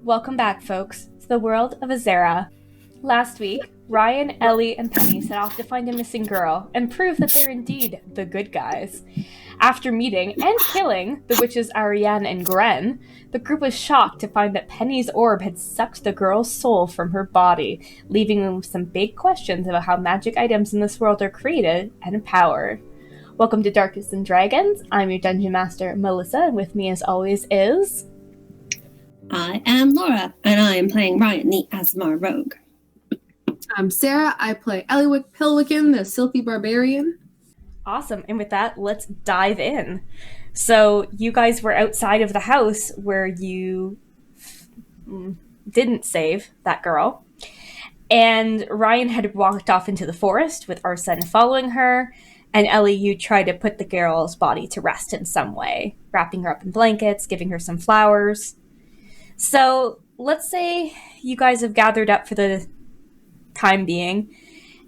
Welcome back, folks, to the world of Azera. Last week, Ryan, Elly, and Penny set off to find a missing girl and prove that they're indeed the good guys. After meeting and killing the witches Ariane and Gren, the group was shocked to find that Penny's orb had sucked the girl's soul from her body, leaving them with some big questions about how magic items in this world are created and powered. Welcome to Darkness and Dragons. I'm your Dungeon Master, Melissa, and with me as always is... I am Laura, and I am playing Ryan, the Asmar Rogue. I'm Sarah. I play Elly Pilwicken, the Silky Barbarian. Awesome. And with that, let's dive in. So you guys were outside of the house where you didn't save that girl. And Ryan had walked off into the forest with Arsen following her. And Elly, you tried to put the girl's body to rest in some way, wrapping her up in blankets, giving her some flowers. So let's say you guys have gathered up for the time being,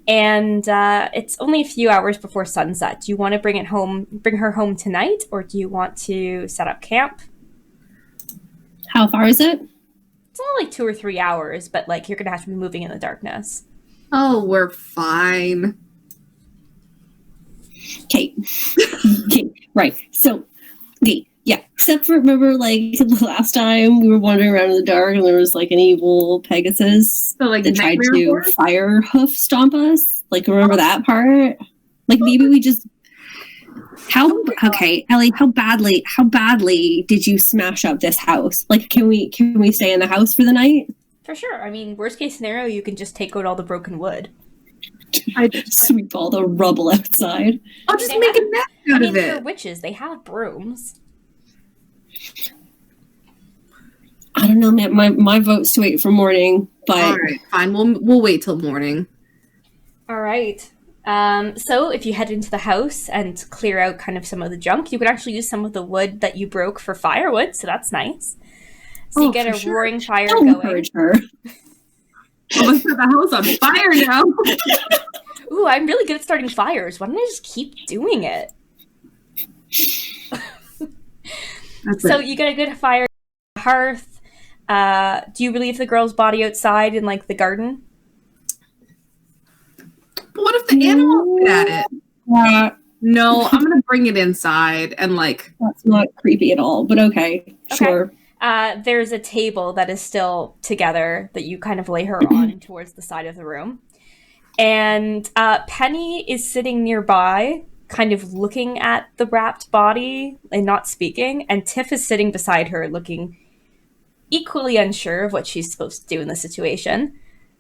and it's only a few hours before sunset. Do you want to bring her home tonight, or do you want to set up camp? How far is it? It's only like 2 or 3 hours, but like you're gonna have to be moving in the darkness. Oh, we're fine. Okay. Right. So, okay. Yeah, except for, remember, like, the last time we were wandering around in the dark and there was, like, an evil Pegasus that tried to fire hoof stomp us? Like, remember that part? Like, maybe we just... Okay, Elly, how badly did you smash up this house? Like, can we stay in the house for the night? For sure. I mean, worst case scenario, you can just take out all the broken wood. I just sweep all the rubble outside. I'll just make a mess out of it. They're witches. They have brooms. I don't know, man. My vote's to wait for morning, but... All right, fine. We'll wait till morning. All right. So if you head into the house and clear out kind of some of the junk, you could actually use some of the wood that you broke for firewood, so that's nice. So you get a roaring fire Don't going. encourage her. Let's set the house on fire now. Ooh, I'm really good at starting fires. Why don't I just keep doing it? So you get a good fire hearth. Do you leave the girl's body outside in like the garden? But what if the animals get at it? No, I'm gonna bring it inside and like... That's not creepy at all, but okay. Sure. There's a table that is still together that you kind of lay her on towards the side of the room. And Penny is sitting nearby, kind of looking at the wrapped body and not speaking. And Tiff is sitting beside her, looking equally unsure of what she's supposed to do in the situation.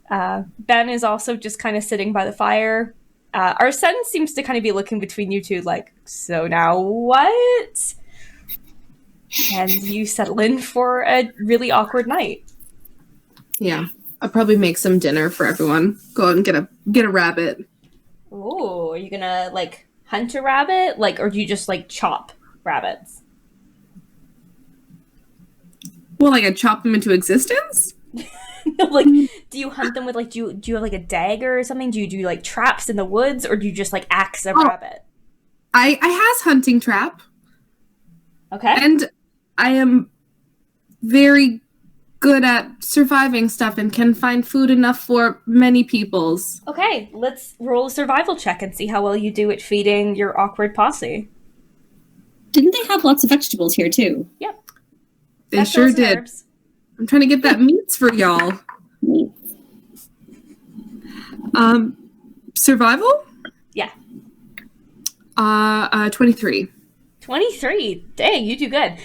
Ben is also just kind of sitting by the fire. Arsen seems to kind of be looking between you two like, so now what? And you settle in for a really awkward night. Yeah, I'll probably make some dinner for everyone. Go out and get a rabbit. Ooh, are you gonna like hunt a rabbit, like, or do you just like chop rabbits? Well, like I chop them into existence? No, like, do you hunt them with like do you have like a dagger or something? Do you do like traps in the woods, or do you just like axe a rabbit? I has hunting trap. Okay. And I am very good at surviving stuff and can find food enough for many peoples. Okay, let's roll a survival check and see how well you do at feeding your awkward posse. Didn't they have lots of vegetables here, too? Yep. They sure did. Herbs. I'm trying to get that meats for y'all. Survival? Yeah. 23. 23. Dang, you do good.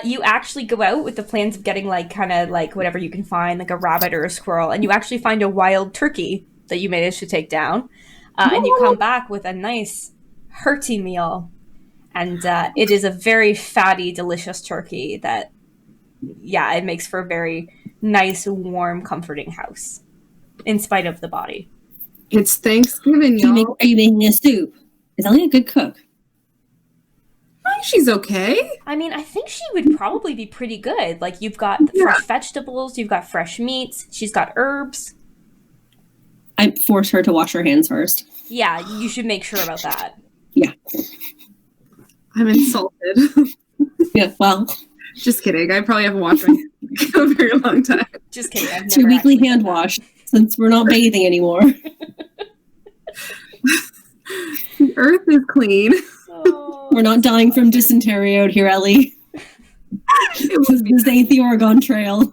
You actually go out with the plans of getting like kind of like whatever you can find, like a rabbit or a squirrel, and you actually find a wild turkey that you managed to take down. And you come back with a nice hearty meal. And it is a very fatty, delicious turkey that, yeah, it makes for a very nice, warm, comforting house, in spite of the body. It's Thanksgiving, y'all. Are you making a soup? Is Elly a good cook? I think she's okay. I mean, I think she would probably be pretty good. Like, you've got fresh vegetables, you've got fresh meats, she's got herbs. I force her to wash her hands first. Yeah, you should make sure about that. Yeah. I'm insulted. Yeah, well, Just kidding. I probably haven't washed my hands in a very long time. Just kidding. I've It's your never weekly actually hand done that. wash, since we're not bathing anymore. The earth is clean. Oh, We're not dying from dysentery out here, Ellie. This ain't the Oregon Trail.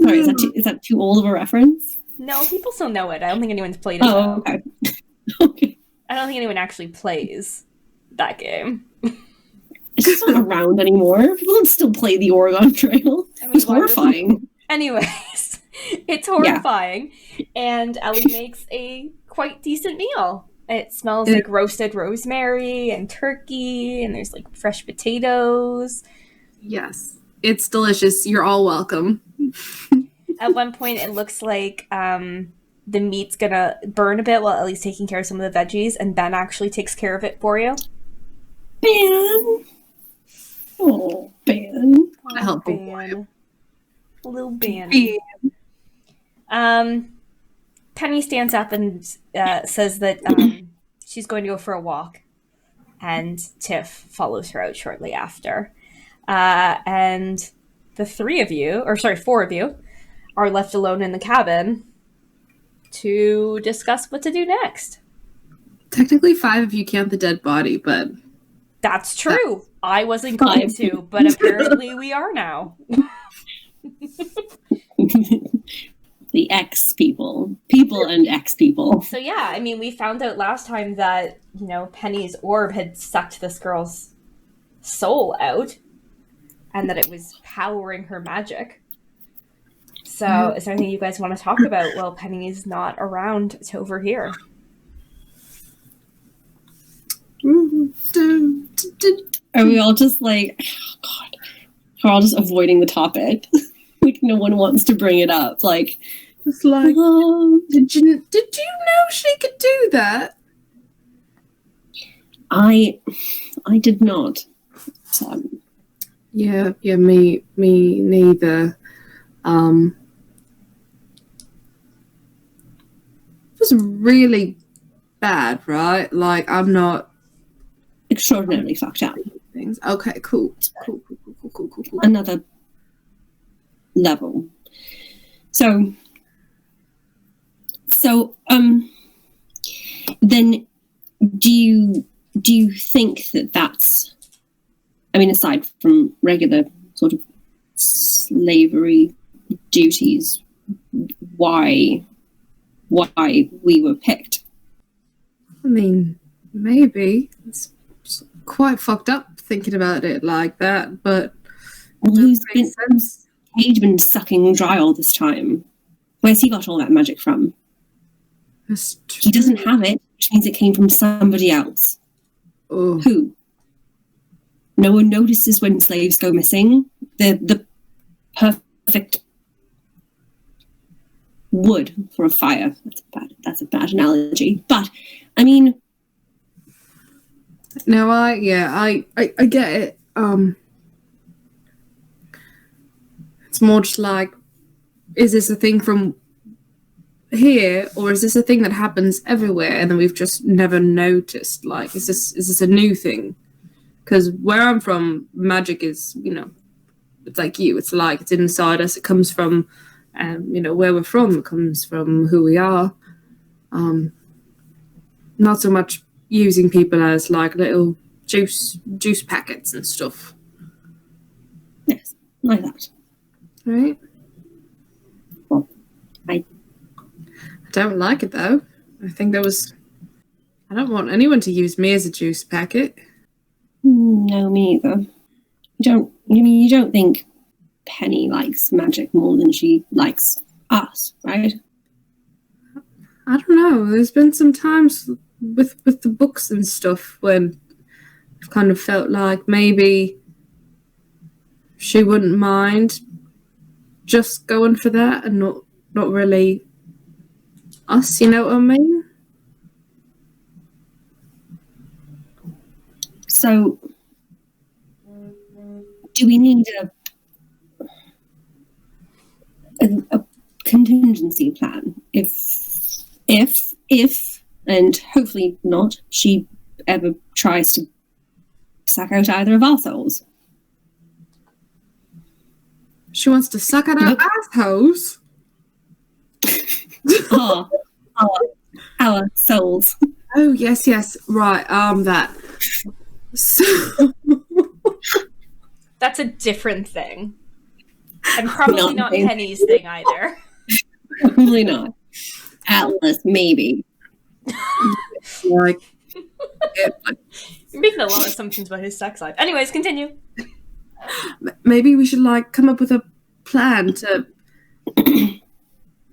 Sorry, is that too old of a reference? No, people still know it. I don't think anyone's played it. Oh, okay. Okay. I don't think anyone actually plays that game. It's just not around anymore. People don't still play the Oregon Trail. It's horrifying. Anyways, it's horrifying. Yeah. And Elly makes a quite decent meal. It smells like roasted rosemary and turkey, and there's like fresh potatoes. Yes. It's delicious. You're all welcome. At one point, it looks like the meat's gonna burn a bit while Ellie's taking care of some of the veggies, and Ben actually takes care of it for you. Ben! Oh, Ben. I help Ben. Little Ben. Penny stands up and says that she's going to go for a walk, and Tiff follows her out shortly after. And the four of you, are left alone in the cabin to discuss what to do next. Technically 5 if you count the dead body, but... That's true. I wasn't going to, but apparently we are now. The X people and X people. So yeah, I mean, we found out last time that, Penny's orb had sucked this girl's soul out, and that it was powering her magic. So is there anything you guys want to talk about while Penny is not around to overhear? Are we all just like, oh God, we're all just avoiding the topic? Like no one wants to bring it up. Like, it's like, did you know she could do that? I did not. Yeah, me neither. It was really bad, right? Like, I'm not extraordinarily fucked up. Things. Okay, cool. Another level. So, then do you think that that's, I mean, aside from regular sort of slavery duties, why we were picked? I mean, maybe. It's quite fucked up thinking about it like that, but who's Cage been sucking dry all this time? Where's he got all that magic from? He doesn't have it, which means it came from somebody else. Oh. Who? No one notices when slaves go missing. The perfect wood for a fire. That's a bad analogy. But I mean, no, I get it. It's more just like, is this a thing from here, or is this a thing that happens everywhere and then we've just never noticed? Like, is this a new thing? Because where I'm from, magic is, it's like you. It's like it's inside us. It comes from, where we're from. It comes from who we are. Not so much using people as like little juice packets and stuff. Yes, like that. Right? Well, I don't like it though. I think I don't want anyone to use me as a juice packet. No, me either. You don't think Penny likes magic more than she likes us, right? I don't know. There's been some times with the books and stuff when I've kind of felt like maybe she wouldn't mind just going for that and not really us, you know what I mean? So, do we need a contingency plan if and hopefully not, she ever tries to suck out either of our souls. She wants to suck out our assholes. Our souls. Oh, yes. Right, that. So... That's a different thing. And probably not Penny's thing either. Probably not. Atlas, maybe. Like... You're making a lot of assumptions about his sex life. Anyways, continue. Maybe we should, like, come up with a plan to... I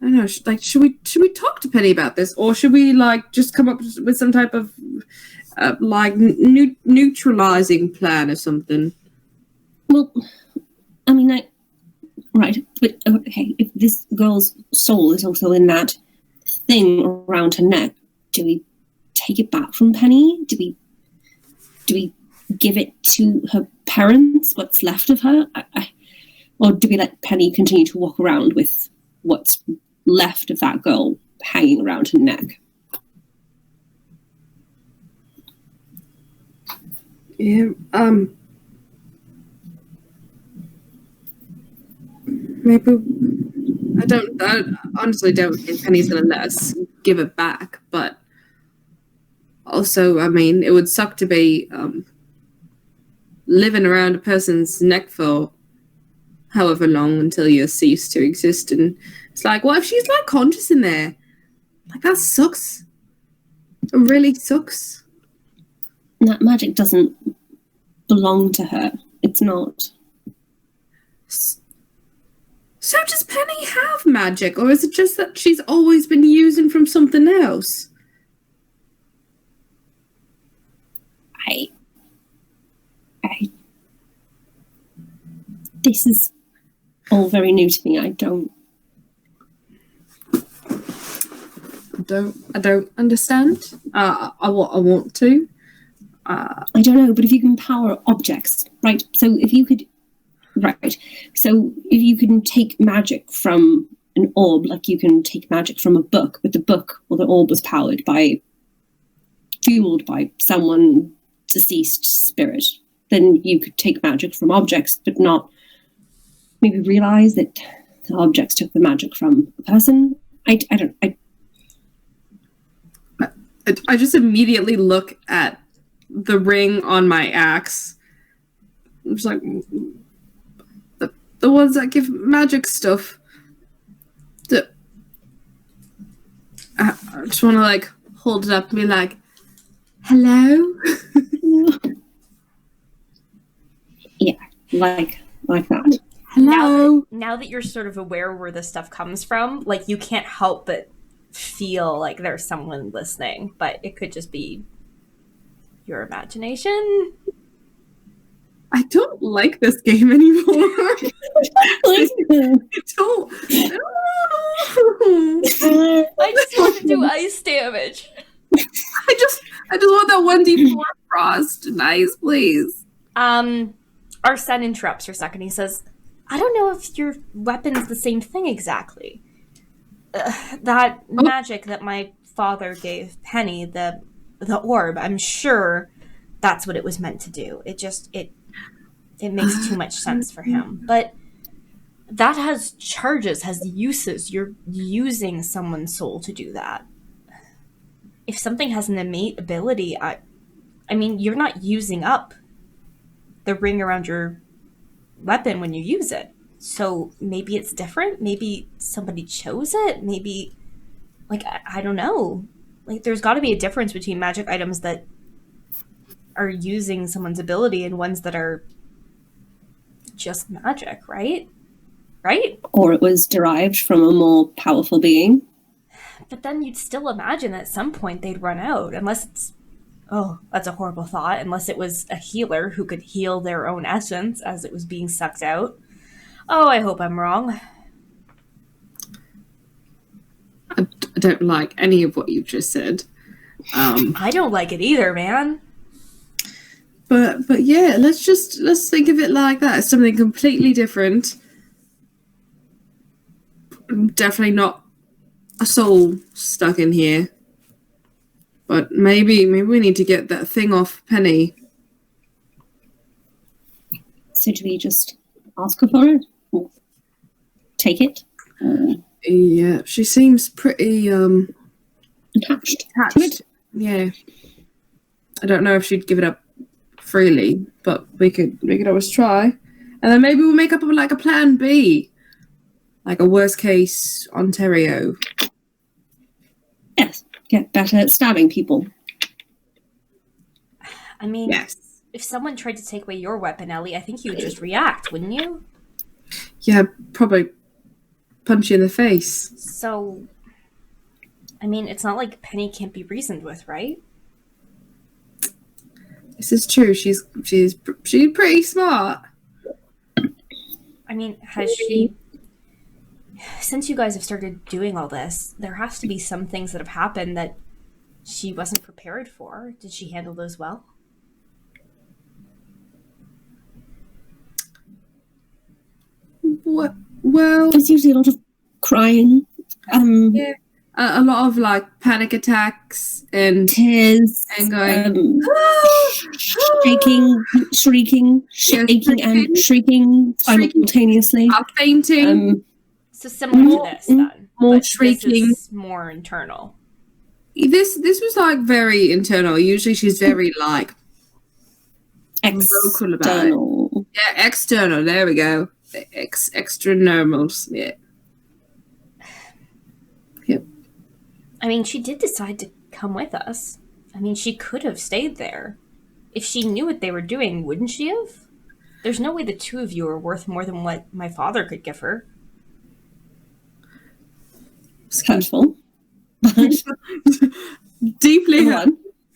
don't know, like, should we talk to Penny about this? Or should we, like, just come up with some type of, like, neutralizing plan or something? Well, I mean, right, but, okay, if this girl's soul is also in that thing around her neck, do we take it back from Penny? Do we give it to her parents, what's left of her? Or do we let Penny continue to walk around with what's left of that girl hanging around her neck? Yeah, maybe... I honestly don't think Penny's gonna let us give it back, but also, I mean, it would suck to be living around a person's neck for however long until you cease to exist. And it's like, what if she's like conscious in there? Like, that sucks. It really sucks. That magic doesn't belong to her. It's not. So does Penny have magic, or is it just that she's always been using from something else? This is all very new to me. I don't understand. I want to. I don't know, but if you can power objects, right? So if you could take magic from an orb, like you can take magic from a book, but the book or the orb was fueled by someone deceased spirit, then you could take magic from objects, but not maybe realize that the objects took the magic from a person. I just immediately look at the ring on my axe. I'm just like, the ones that give magic stuff. I just want to like hold it up and be like, hello? Yeah, like that. Hello? Now that you're sort of aware where this stuff comes from, like, you can't help but feel like there's someone listening, but it could just be your imagination. I don't like this game anymore. I don't. I just want to do ice damage. I just want that 1d4 frost. Nice, please. Arsen interrupts for a second. He says, I don't know if your weapon's the same thing exactly. That magic that my father gave Penny, the orb, I'm sure that's what it was meant to do. It makes too much sense for him. But that has charges, has uses. You're using someone's soul to do that. If something has an innate ability, I mean, you're not using up the ring around your weapon when you use it. So maybe it's different. Maybe somebody chose it. Maybe, like, I don't know. Like, there's got to be a difference between magic items that are using someone's ability and ones that are just magic, right? Right? Or it was derived from a more powerful being. But then you'd still imagine at some point they'd run out, unless it's... Oh, that's a horrible thought. Unless it was a healer who could heal their own essence as it was being sucked out. Oh, I hope I'm wrong. I don't like any of what you've just said. I don't like it either, man. But yeah, let's think of it like that. It's something completely different. Definitely not a soul stuck in here. But maybe we need to get that thing off Penny. So do we just ask her for it? Or take it? Yeah, she seems pretty Attached to it? Yeah. I don't know if she'd give it up freely, but we could always try. And then maybe we'll make up like a plan B. Like a worst case Ontario. Yes. Get better at stabbing people. I mean, Yes. if someone tried to take away your weapon, Ellie, I think you would just react, wouldn't you? Yeah, probably punch you in the face. So, I mean, it's not like Penny can't be reasoned with, right? This is true. She's pretty smart. I mean, has she... Since you guys have started doing all this, there has to be some things that have happened that she wasn't prepared for. Did she handle those well? What? Well, There's usually a lot of crying. yeah, a lot of like panic attacks and Tears. and going Shaking, shrieking, shaking and shrieking simultaneously. fainting. So similar to this, then. More but shrieking. This is more internal. This was like very internal. Usually she's very like vocal about it. External. Yeah, external. There we go. Extra normals. Yeah. Yep. I mean, she did decide to come with us. I mean, she could have stayed there. If she knew what they were doing, wouldn't she have? There's no way the two of you are worth more than what my father could give her. It's hurtful. Deeply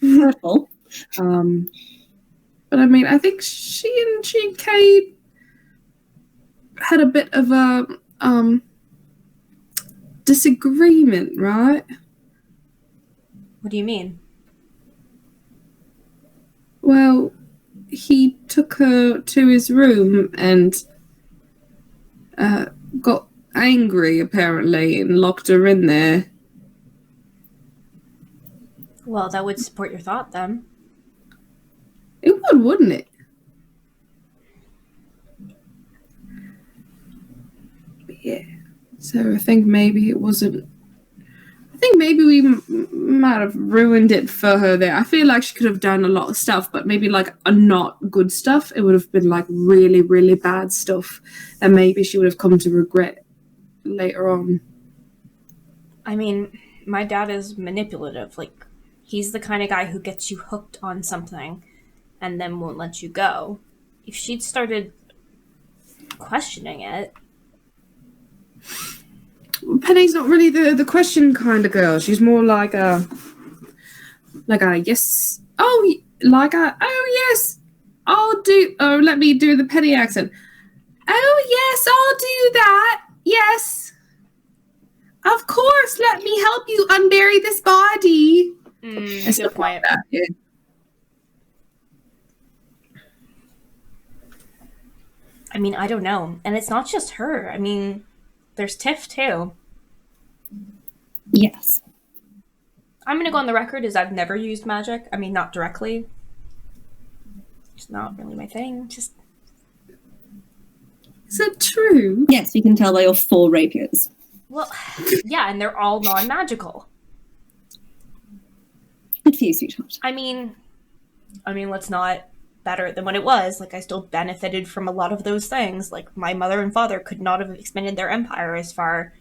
Hurtful. But I mean, I think she and Kate had a bit of a disagreement, right? What do you mean? Well, he took her to his room and got angry, apparently, and locked her in there. Well, that would support your thought, then. It would, wouldn't it? Yeah. So I think maybe it wasn't. I think maybe we might have ruined it for her there. I feel like she could have done a lot of stuff, but maybe like a not good stuff. It would have been like really, really bad stuff, and maybe she would have come to regret later on. I mean, my dad is manipulative. Like, he's the kind of guy who gets you hooked on something and then won't let you go. If she'd started questioning it... Penny's not really the question kind of girl. She's more like a yes. Oh, yes. Let me do the Penny accent. Oh yes, I'll do that. Yes. Of course, let me help you unbury this body. Good point. Yeah. I mean, I don't know. And it's not just her. I mean, there's Tiff, too. Yes. I'm going to go on the record as I've never used magic. I mean, not directly. It's not really my thing. Just... Is that true? Yes, we can tell by your 4 rapiers. Well, yeah, and they're all non-magical. Good for you, sweetheart. I mean, let's not better it than what it was. Like, I still benefited from a lot of those things. Like, my mother and father could not have expanded their empire as far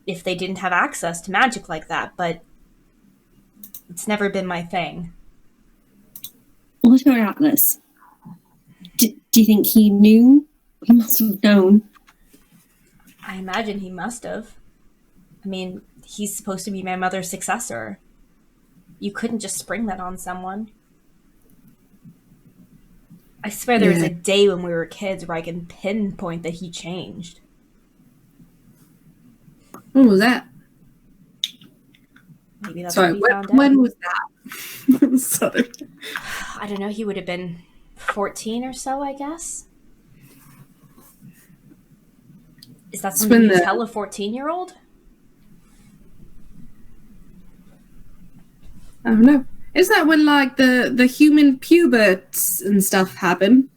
if they didn't have access to magic like that, but it's never been my thing. What about Atlas? Do you think he knew? He must have known. I imagine he must have. I mean, he's supposed to be my mother's successor. You couldn't just spring that on someone. I swear there was a day when we were kids where I can pinpoint that he changed. When was that? Maybe that's Sorry, what we found out. when was that? Sorry. I don't know, he would have been 14 or so, I guess. Is that something you tell a 14-year-old? I don't know. Isn't that when like the human puberts and stuff happen?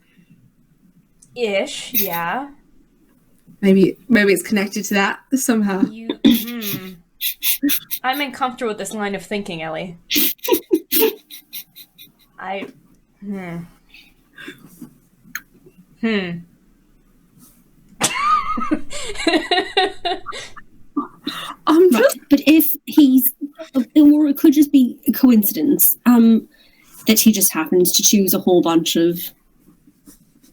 Ish, yeah. Maybe it's connected to that somehow. I'm uncomfortable with this line of thinking, Elly. But if he's, or it could just be a coincidence, that he just happens to choose a whole bunch of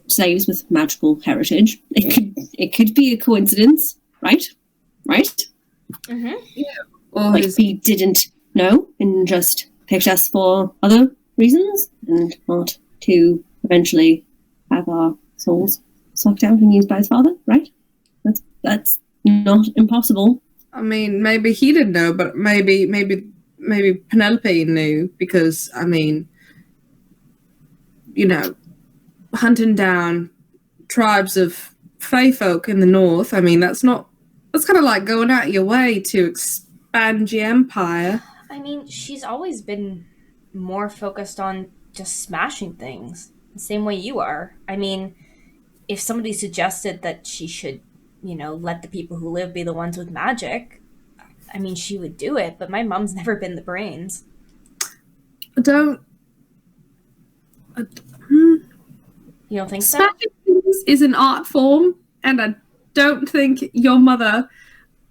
slaves with magical heritage. It could be a coincidence, right? Right? Mm-hmm. Yeah. Or like he didn't know and just picked us for other reasons and not to eventually have our souls sucked out and used by his father, right? That's not impossible. I mean, maybe he didn't know, but maybe Penelope knew because, I mean, you know, hunting down tribes of fae folk in the north, I mean, that's kind of like going out of your way to expand your empire. I mean, she's always been more focused on just smashing things, the same way you are. I mean, if somebody suggested that she should, let the people who live be the ones with magic, I mean, she would do it, but my mom's never been the brains. You don't think so? Smashing things is an art form, and I don't think your mother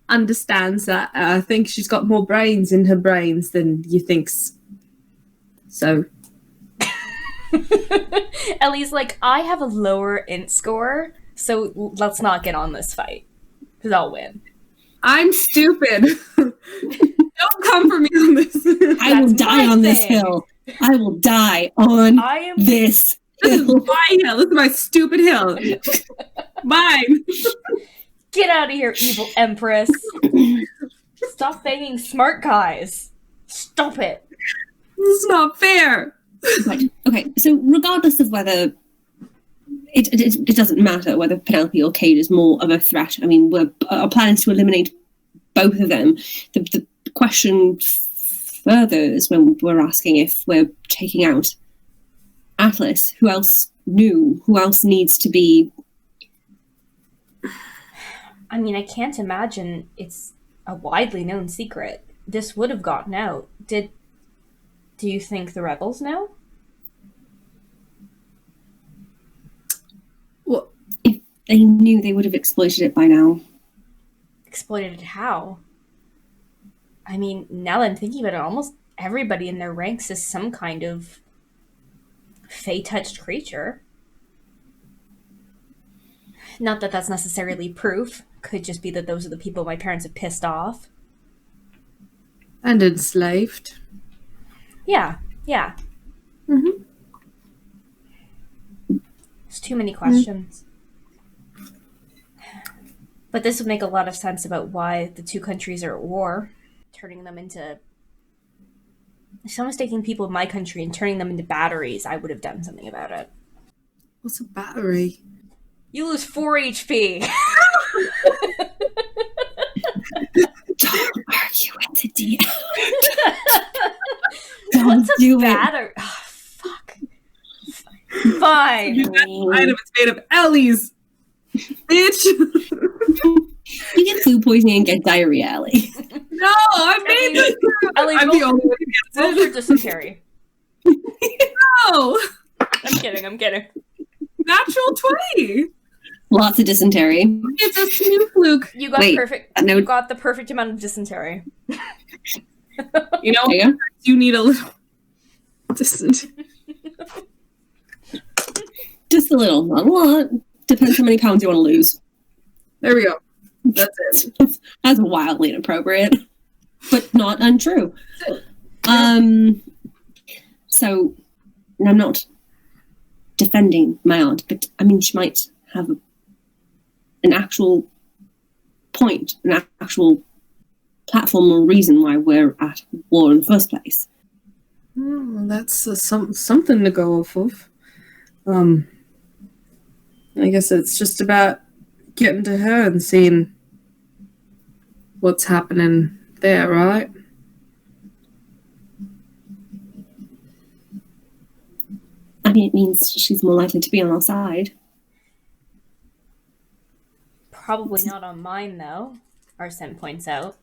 understands that. I think she's got more brains in her brains than you think. So. Elly's like, I have a lower int score, so let's not get on this fight, because I'll win. I'm stupid. Don't come for me on this. I will die on this hill. I will die on this hill. This is my hill. This is my stupid hill. Mine. Get out of here, evil Empress. Stop banging smart guys. Stop it. This is not fair. Right. Okay, so regardless of whether it doesn't matter whether Penelope or Cade is more of a threat. I mean, our plan is to eliminate both of them. The question further is when we're asking if we're taking out Atlas, who else knew? Who else needs to be? I mean, I can't imagine it's a widely known secret. This would have gotten out. Do you think the rebels know? Well, if they knew, they would have exploited it by now. Exploited it how? I mean, now that I'm thinking about it, almost everybody in their ranks is some kind of fey-touched creature. Not that that's necessarily proof. Could just be that those are the people my parents have pissed off. And enslaved. Yeah. Mm-hmm. There's too many questions. But this would make a lot of sense about why the two countries are at war. Turning them into... If someone's taking people of my country and turning them into batteries, I would have done something about it. What's a battery? You lose 4 HP. Don't argue with the DM. Don't do it. Battery? Oh, fuck. Fine. Item is made of Elly's. Bitch. You get food poisoning and get diarrhea, Elly. No, I made this. Elly, I'm the only one who roll gets for dysentery. No. I'm kidding. Natural 20. Lots of dysentery. It's a sneak fluke. You got You got the perfect amount of dysentery. You know, you need a little dysentery. Just a little, not a lot. Depends how many pounds you want to lose. There we go. That's it. That's wildly inappropriate, but not untrue. So, I'm not defending my aunt, but I mean, she might have an actual point, an actual platform or reason why we're at war in the first place. Well, that's something to go off of. I guess it's just about getting to her and seeing what's happening there, right? I mean, it means she's more likely to be on our side. Probably not on mine, though, Arsen points out.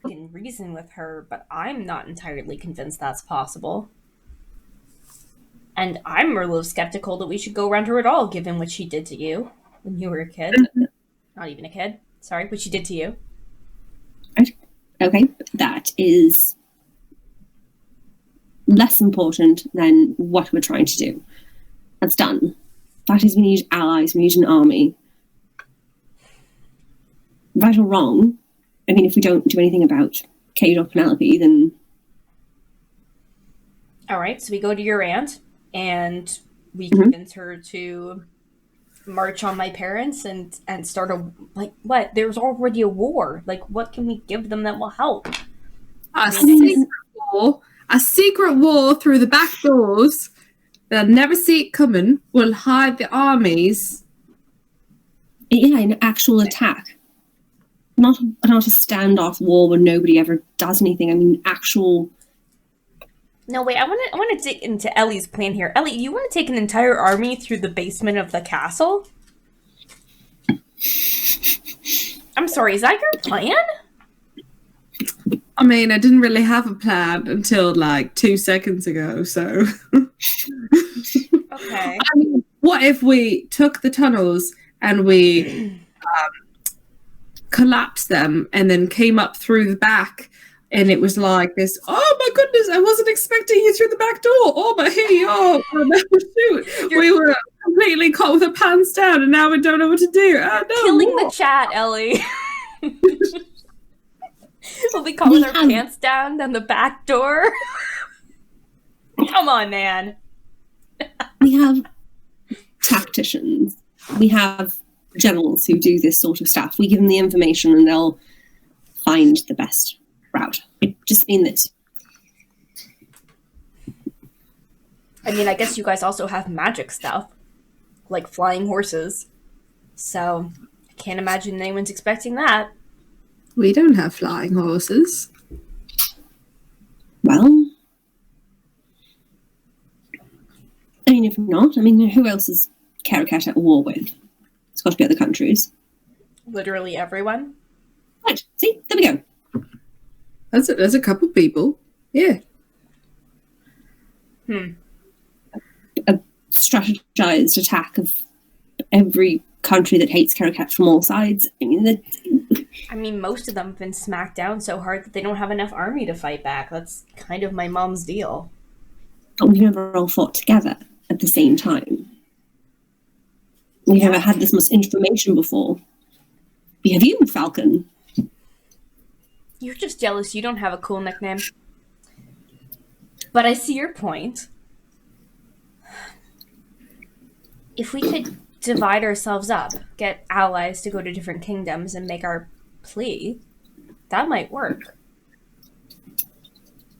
I can reason with her, but I'm not entirely convinced that's possible. And I'm a little skeptical that we should go around her at all, given what she did to you when you were a kid. Not even a kid. Sorry, what she did to you. Okay, that is less important than what we're trying to do. That's done. That is, we need allies, we need an army. Right or wrong, I mean, if we don't do anything about Kate or Penelope, then... Alright, so we go to your aunt, and we convince her to march on my parents and start a... Like, what? There's already a war. Like, what can we give them that will help? A secret war through the back doors. They'll never see it coming. We'll hide the armies. Yeah, an actual attack. Not a standoff war where nobody ever does anything. I mean, actual... No, wait, I want to dig into Elly's plan here. Elly, you want to take an entire army through the basement of the castle? I'm sorry, is that your plan? I mean, I didn't really have a plan until, 2 seconds ago, so... Okay. I mean, what if we took the tunnels and we collapsed them and then came up through the back, and it was like this, oh my goodness, I wasn't expecting you through the back door. Oh, but hey, oh no, shoot. We were completely caught with our pants down and now we don't know what to do. Oh, no. Killing the chat, Elly. We'll be caught with our pants down the back door. Come on, man. We have tacticians. We have generals who do this sort of stuff. We give them the information and they'll find the best route. I just mean that. I mean, I guess you guys also have magic stuff, like flying horses. So, I can't imagine anyone's expecting that. We don't have flying horses. Well, I mean, if not, I mean, who else is Karakat at war with? It's got to be other countries. Literally everyone. Right, see, there we go. There's a couple people. Yeah. A strategized attack of every country that hates Karakat from all sides. I mean, most of them have been smacked down so hard that they don't have enough army to fight back. That's kind of my mom's deal. But we've never all fought together at the same time. We've never had this much information before. We have you, Falcon. You're just jealous you don't have a cool nickname. But I see your point. If we could divide ourselves up, get allies to go to different kingdoms and make our plea, that might work.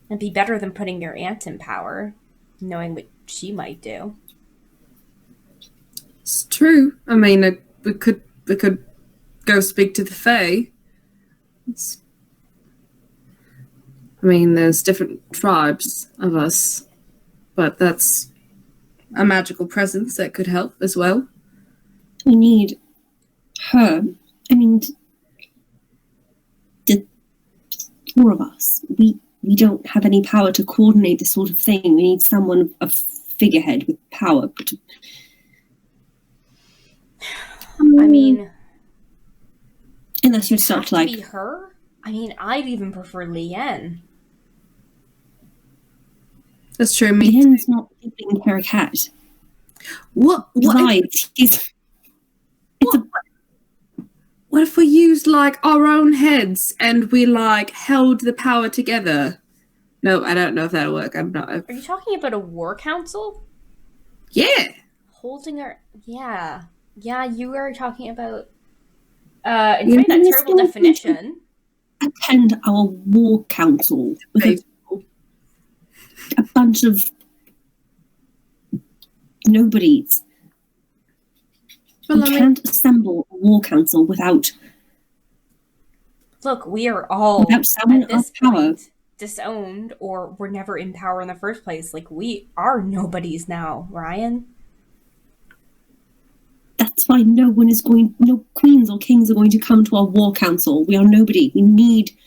It'd be better than putting your aunt in power, knowing what she might do. It's true. I mean, we could go speak to the Fae. I mean, there's different tribes of us, but that's a magical presence that could help as well. We need her. I mean, the four of us. We don't have any power to coordinate this sort of thing. We need someone, a figurehead with power. I mean, unless you start like be her. I mean, I'd even prefer Lien. That's true. Lien's not keeping Karakat. What if we used like our own heads and we like held the power together? No, I don't know if that'll work. I'm not. Are you talking about a war council? Yeah. Holding our... Yeah. Yeah, you are talking about... in that terrible definition... Attend our war council with a bunch of nobodies. Well, we can't assemble a war council without... Look, we are all, without someone at this power. point, disowned, or were never in power in the first place. Like, we are nobodies now, Ryan. That's why no queens or kings are going to come to our war council. We are nobody. We need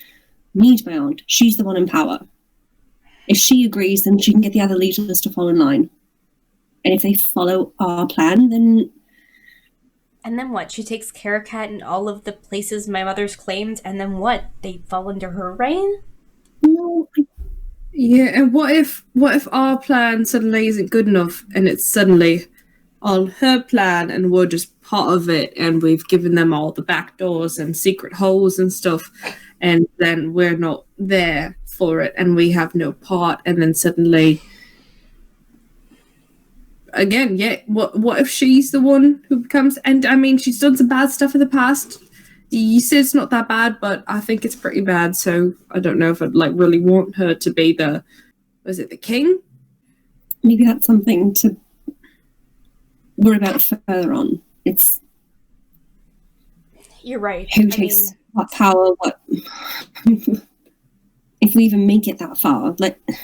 my aunt. She's the one in power. If she agrees, then she can get the other leaders to fall in line. And if they follow our plan, then... And then what? She takes Caracat in all of the places my mother's claimed, and then what? They fall under her reign? No. Yeah, and what if our plan suddenly isn't good enough, and it's suddenly on her plan, and we're just part of it, and we've given them all the back doors and secret holes and stuff, and then we're not there for it, and we have no part, and then suddenly... Again, yeah, what if she's the one who becomes... And, I mean, she's done some bad stuff in the past. You said it's not that bad, but I think it's pretty bad, so I don't know if I'd, like, really want her to be the... Was it the king? Maybe that's something to worry about further on. It's... You're right. Who takes what power, what... If we even make it that far, like... I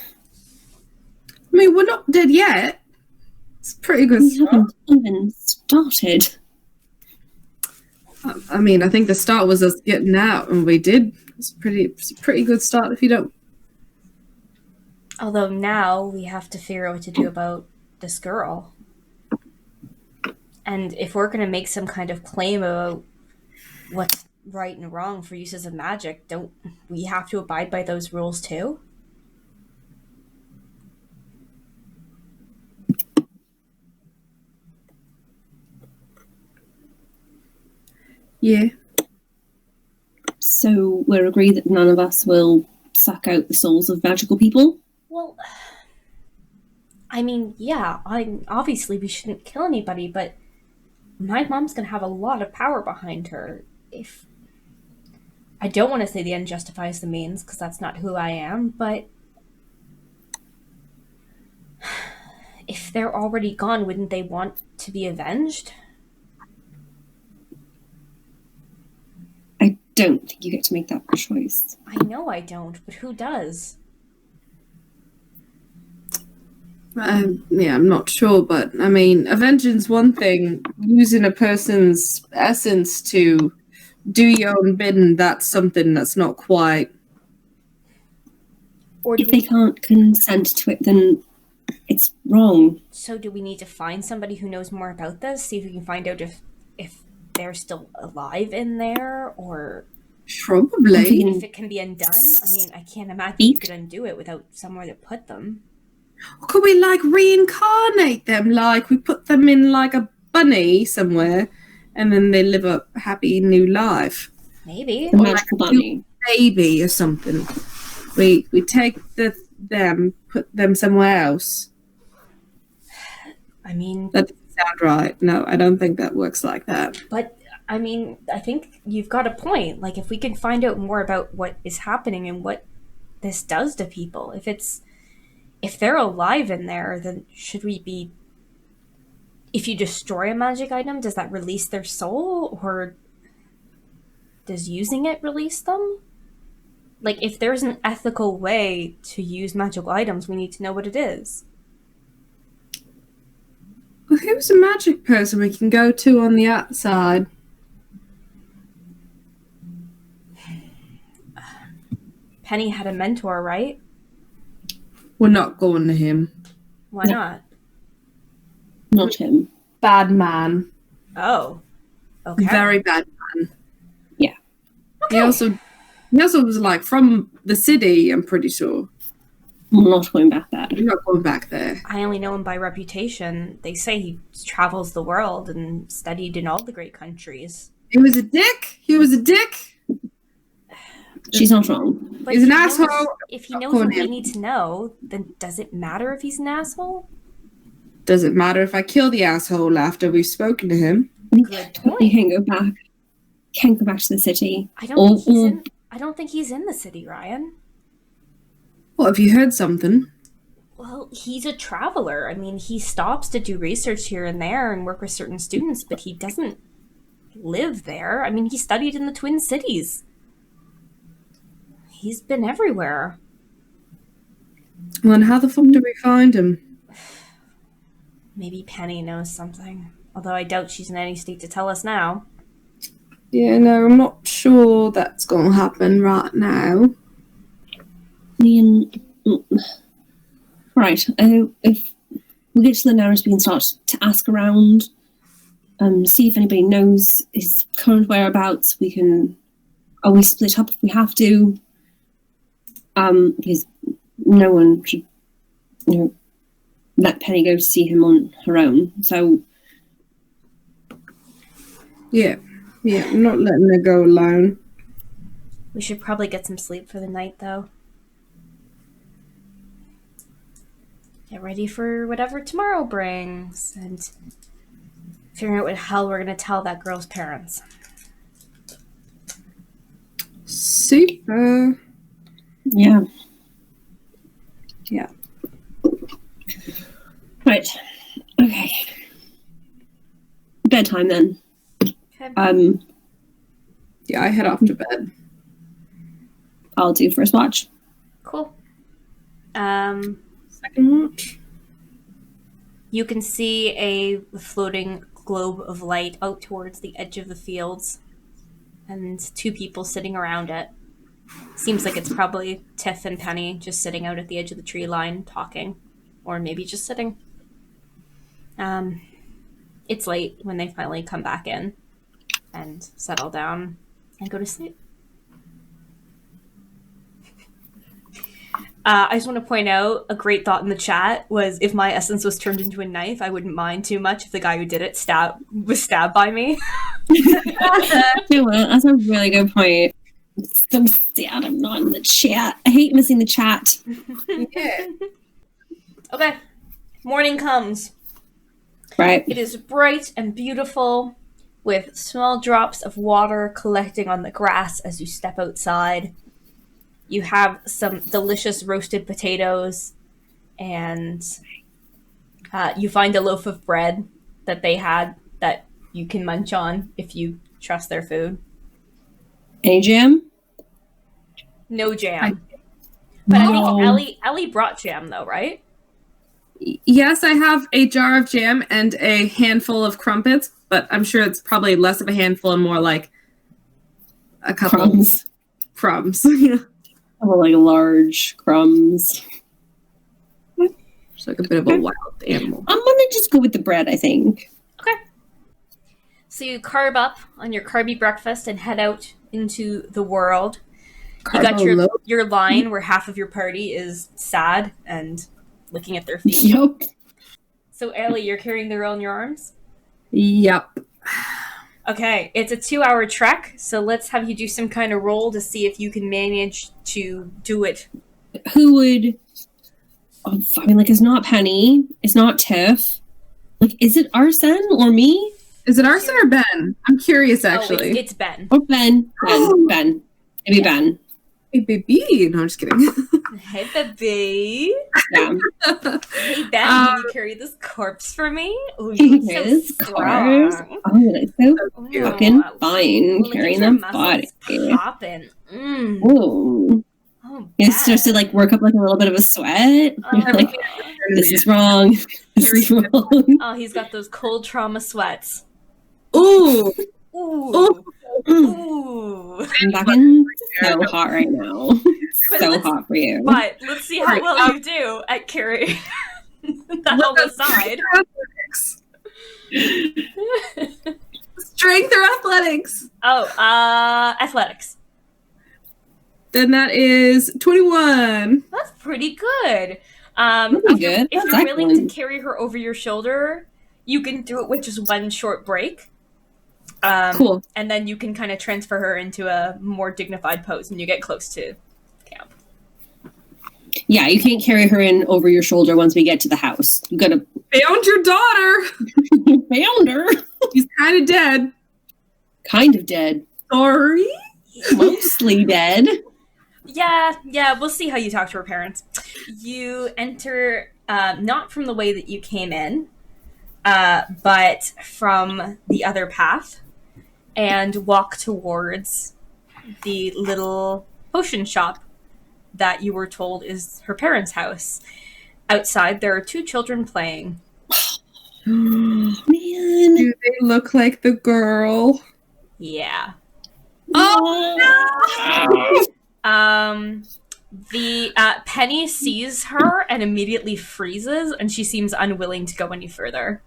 mean, we're not dead yet. It's a pretty good start. We haven't even started. I mean, I think the start was us getting out, and we did. It's a pretty good start if you don't... Although now we have to figure out what to do about this girl. And if we're going to make some kind of claim about what's right and wrong for uses of magic, don't we have to abide by those rules too? Yeah. So we're agreed that none of us will suck out the souls of magical people? Well, I mean, yeah, obviously we shouldn't kill anybody, but my mom's gonna have a lot of power behind her. If I don't want to say the end justifies the means, because that's not who I am, but if they're already gone, wouldn't they want to be avenged? I don't think you get to make that choice. I know I don't, but who does? Yeah, I'm not sure, but I mean, avenging's one thing. Using a person's essence to do your own bidding, that's something that's not quite. Or if they can't consent to it, then it's wrong. So do we need to find somebody who knows more about this? See if we can find out if they're still alive in there, or probably if it can be undone. I mean, I can't imagine you could undo it without somewhere to put them. Or could we, like, reincarnate them? Like, we put them in, like, a bunny somewhere, and then they live a happy new life. Maybe. A magical bunny. Baby or something. We take them, put them somewhere else. I mean... That doesn't sound right. No, I don't think that works like that. But, I mean, I think you've got a point. Like, if we can find out more about what is happening and what this does to people, if they're alive in there, then should we be... If you destroy a magic item, does that release their soul? Or does using it release them? Like, if there's an ethical way to use magical items, we need to know what it is. Well, who's a magic person we can go to on the outside? Penny had a mentor, right? We're not going to him. Why not? Not him. Bad man. Oh. Okay. Very bad man. Yeah. Okay. He also was, like, from the city, I'm pretty sure. I'm not going back there. We're not going back there. I only know him by reputation. They say he travels the world and studied in all the great countries. He was a dick. She's not wrong. But he's an asshole. If he knows what we need to know, then does it matter if he's an asshole? Does it matter if I kill the asshole after we've spoken to him? Good point. We can't go back. Can't go back to the city. I don't think he's in the city, Ryan. What, have you heard something? Well, he's a traveler. I mean, he stops to do research here and there and work with certain students, but he doesn't live there. I mean, he studied in the Twin Cities. He's been everywhere. Well, and how the fuck do we find him? Maybe Penny knows something. Although I doubt she's in any state to tell us now. Yeah, no, I'm not sure that's going to happen right now. Right. If we get to Lunaris, we can start to ask around, see if anybody knows his current whereabouts. We can always split up if we have to. Because no one should, let Penny go to see him on her own. So. Yeah, I'm not letting her go alone. We should probably get some sleep for the night, though. Get ready for whatever tomorrow brings, and figure out what the hell we're going to tell that girl's parents. Super. Yeah. Yeah. Right. Okay. Bedtime then. Okay. Yeah, I head off to bed. I'll do first watch. Cool. Second watch. You can see a floating globe of light out towards the edge of the fields, and two people sitting around it. Seems like it's probably Tiff and Penny just sitting out at the edge of the tree line talking, or maybe just sitting. It's late when they finally come back in and settle down and go to sleep. I just want to point out, a great thought in the chat was, if my essence was turned into a knife, I wouldn't mind too much if the guy who did it was stabbed by me. That's a really good point. I'm so sad I'm not in the chat. I hate missing the chat. Yeah. Okay. Morning comes. Right. It is bright and beautiful, with small drops of water collecting on the grass as you step outside. You have some delicious roasted potatoes, and you find a loaf of bread that they had that you can munch on if you trust their food. Any jam? No jam. But I think Elly brought jam, though, right? Yes, I have a jar of jam and a handful of crumpets, but I'm sure it's probably less of a handful and more like a couple crumbs. Yeah. Or like large crumbs. It's like a bit of a wild animal. I'm gonna just go with the bread, I think. Okay. So you carb up on your carby breakfast and head out into the world. You got your line where half of your party is sad and looking at their feet. Yep. So Elly, you're carrying the girl in your arms? Yep. Okay, it's a 2-hour trek, so let's have you do some kind of roll to see if you can manage to do it. Who would... I mean, like, it's not Penny. It's not Tiff. Like, is it Arsen or me? Is it Arsen or Ben? I'm curious, actually. Oh, it's Ben. Or Ben. Ben. Maybe Ben. Hey, baby. No, I'm just kidding. Hey, baby. Yeah. Hey, Ben, can you carry this corpse for me? Oh, you're so strong. Oh, that's so fucking fine. Carrying the body. Popping. Ooh. Oh, it starts to like work up like a little bit of a sweat. You're like, this is wrong. This is wrong. Oh, he's got those cold trauma sweats. Ooh. Ooh. Ooh. I'm fucking so hot right now. So hot for you. But let's see how well you do at carrying that on the side. Strength or athletics? Oh, athletics. Then that is 21. That's pretty good. Good. If you're willing to carry her over your shoulder, you can do it with just one short break. Cool. And then you can kind of transfer her into a more dignified pose when you get close to camp. Yeah, you can't carry her in over your shoulder once we get to the house. You gotta... Found your daughter! You found her! She's kind of dead. Kind of dead. Sorry? Mostly dead. Yeah, we'll see how you talk to her parents. You enter, not from the way that you came in, but from the other path, and walk towards the little potion shop that you were told is her parents' house. Outside, there are two children playing. Man. Do they look like the girl? Yeah. Oh no! The Penny sees her and immediately freezes, and she seems unwilling to go any further.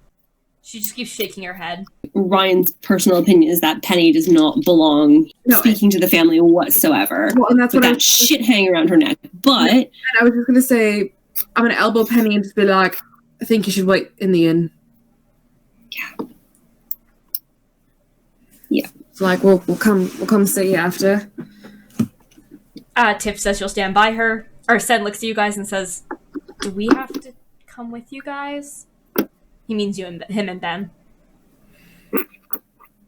She just keeps shaking her head. Ryan's personal opinion is that Penny does not belong speaking to the family whatsoever. Well, and that's with what that shit hanging around her neck. But and I was just gonna say, I'm gonna elbow Penny and just be like, I think you should wait in the inn. Yeah. It's like we'll come see you after. Tiff says she'll stand by her. Arsen looks at you guys and says, "Do we have to come with you guys?" He means you and him and Ben.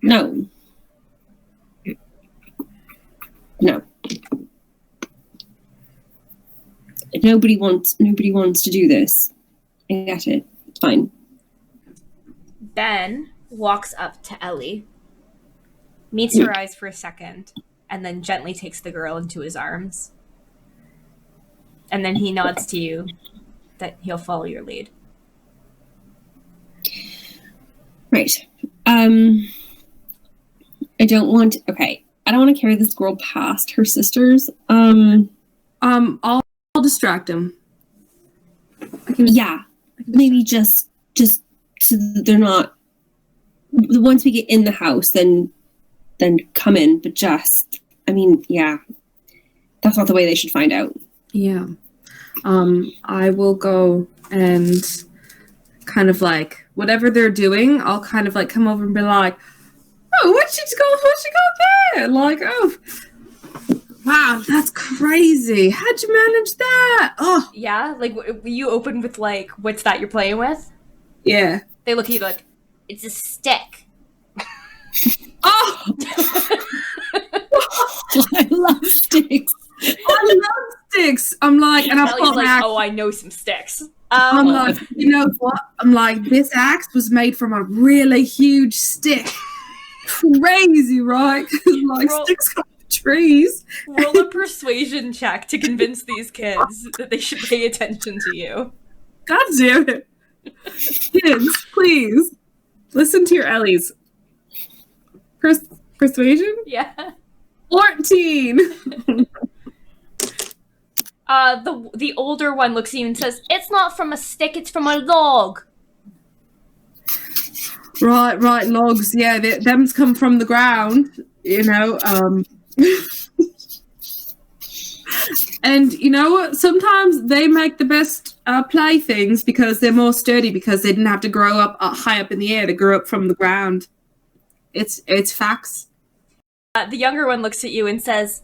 No. Nobody wants to do this. I get it. It's fine. Ben walks up to Elly, meets her eyes for a second, and then gently takes the girl into his arms. And then he nods to you that he'll follow your lead. Right. I don't want to carry this girl past her sisters. I'll distract him. Maybe just so that they're not. Once we get in the house, then come in. But that's not the way they should find out. Yeah. I will go and kind of like whatever they're doing, I'll kind of like come over and be like, "Oh, what you got there?" Like, "Oh, wow, that's crazy. How'd you manage that?" Oh, yeah. Like you open with like, "What's that you're playing with?" Yeah. They look at you like, "It's a stick." Oh, I love sticks. I love sticks. I'm like, and I pull like, back. "Oh, I know some sticks." I'm like, you know what? I'm like, this axe was made from a really huge stick. Crazy, right? Like sticks come from trees. Roll a persuasion check to convince these kids that they should pay attention to you. God damn it. Kids, please. Listen to your Ellys. Persuasion? Yeah. 14! The older one looks at you and says, "It's not from a stick, it's from a log." Right, logs. Yeah, them's come from the ground, you know. And you know what? Sometimes they make the best playthings because they're more sturdy because they didn't have to grow up high up in the air. They grew up from the ground. It's facts. The younger one looks at you and says,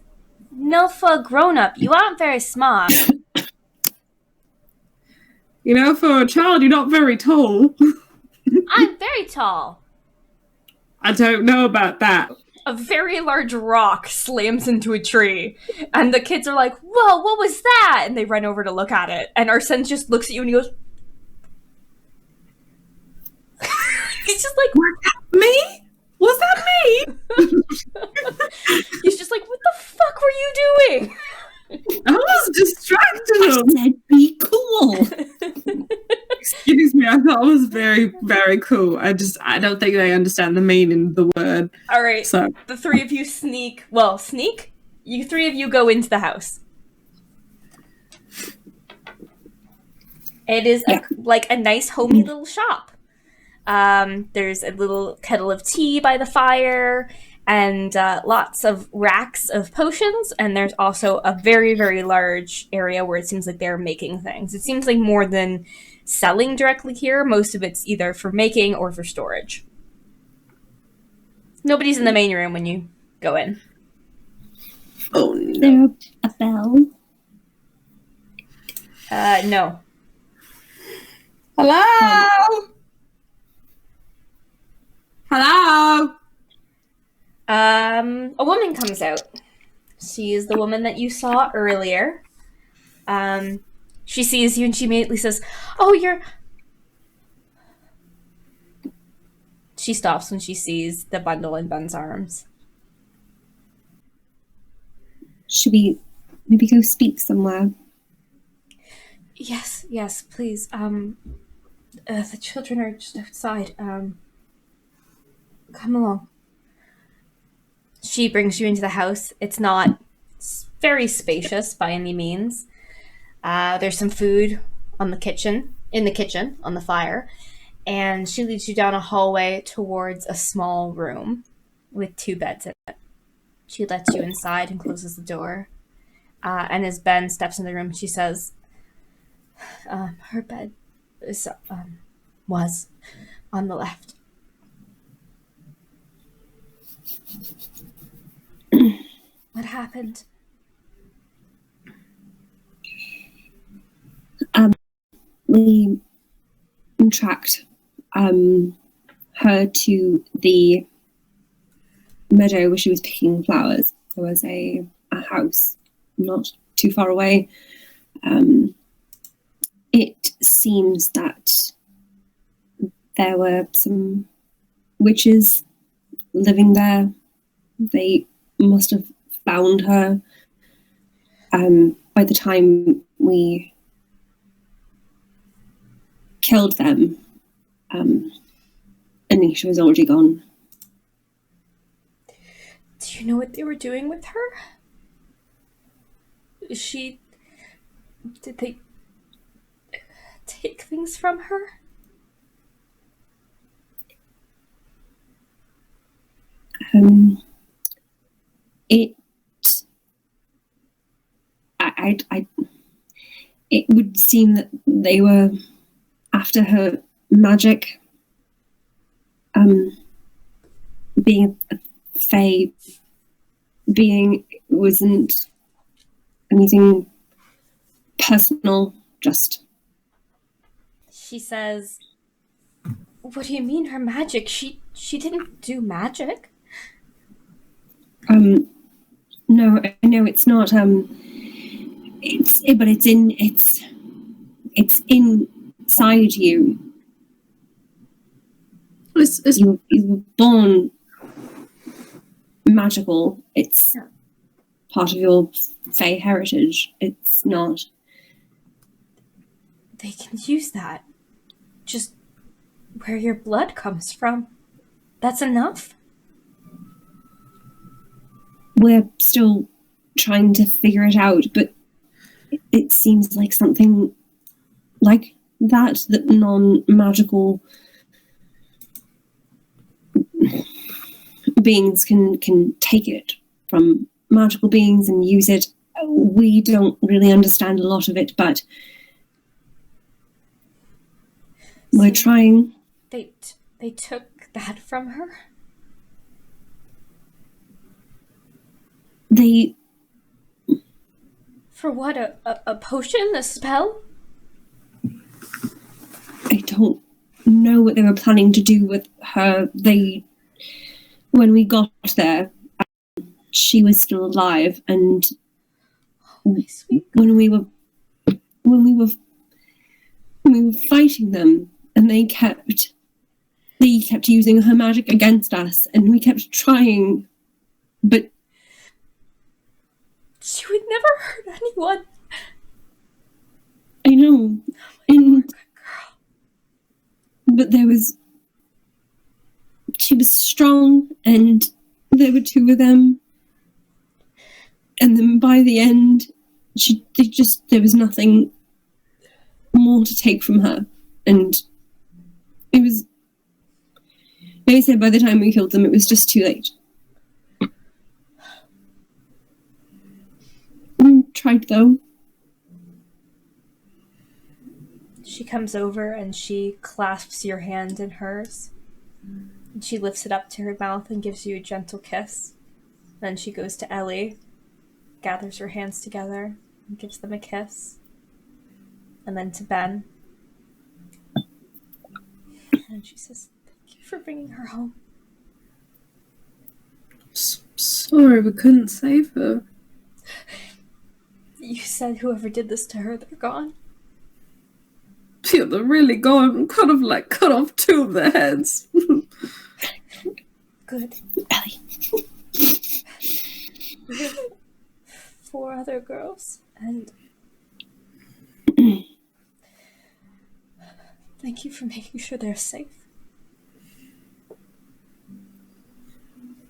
"No, for a grown-up, you aren't very smart." You know, for a child, you're not very tall. "I'm very tall." I don't know about that. A very large rock slams into a tree, and the kids are like, "Whoa, what was that?" And they run over to look at it, and Arsen just looks at you and he goes, he's just like, "Me? Was that me?" He's just like, "What the fuck were you doing?" I was distracted. I said be cool. Excuse me, I thought it was very, very cool. I don't think they understand the meaning of the word. All right, so the three of you sneak. You three of you go into the house. It is like a nice homey little shop. There's a little kettle of tea by the fire and lots of racks of potions, and there's also a very, very large area where it seems like they're making things. It seems like more than selling directly here, most of it's either for making or for storage. Nobody's in the main room when you go in. Oh no. There a bell? No. Hello? Hello? A woman comes out. She is the woman that you saw earlier. She sees you and she immediately says, "Oh, you're..." She stops when she sees the bundle in Ben's arms. Should we maybe go speak somewhere? Yes, please. The children are just outside. Come along. She brings you into the house. It's not very spacious by any means. There's some food in the kitchen, on the fire, and she leads you down a hallway towards a small room with 2 beds in it. She lets you inside and closes the door. And as Ben steps in the room, she says, her bed was on the left. What happened? We tracked her to the meadow where she was picking flowers. There was a house not too far away. It seems that there were some witches living there. They must have found her. By the time we killed them, Anisha was already gone. Do you know what they were doing with her? Did they take things from her? It would seem that they were after her magic. Being a fae being wasn't anything personal, just... She says, what do you mean her magic? She didn't do magic. No, I know it's not, but it's inside you. You were born magical. It's part of your fae heritage. It's not... They can use that. Just where your blood comes from. That's enough. We're still trying to figure it out, but it seems like something like that non-magical beings can take it from magical beings and use it. We don't really understand a lot of it, but we're trying. They took that from her? They... For what? A potion? A spell? I don't know what they were planning to do with her. When we got there, she was still alive, and when we were fighting them, and they kept using her magic against us, and we kept trying, but she would never hurt anyone. I know, but she was strong, and there were 2 of them, and then by the end, there was nothing more to take from her, and it was... They said by the time we killed them, it was just too late. We tried, though. She comes over and she clasps your hand in hers. And she lifts it up to her mouth and gives you a gentle kiss. Then she goes to Elly, gathers her hands together, and gives them a kiss. And then to Ben. And she says, thank you for bringing her home. Sorry, we couldn't save her. You said whoever did this to her, they're gone. Yeah, they're really gone. Kind of like cut off 2 of their heads. Good. Elly. We have 4 other girls, and thank Thank you for making sure they're safe.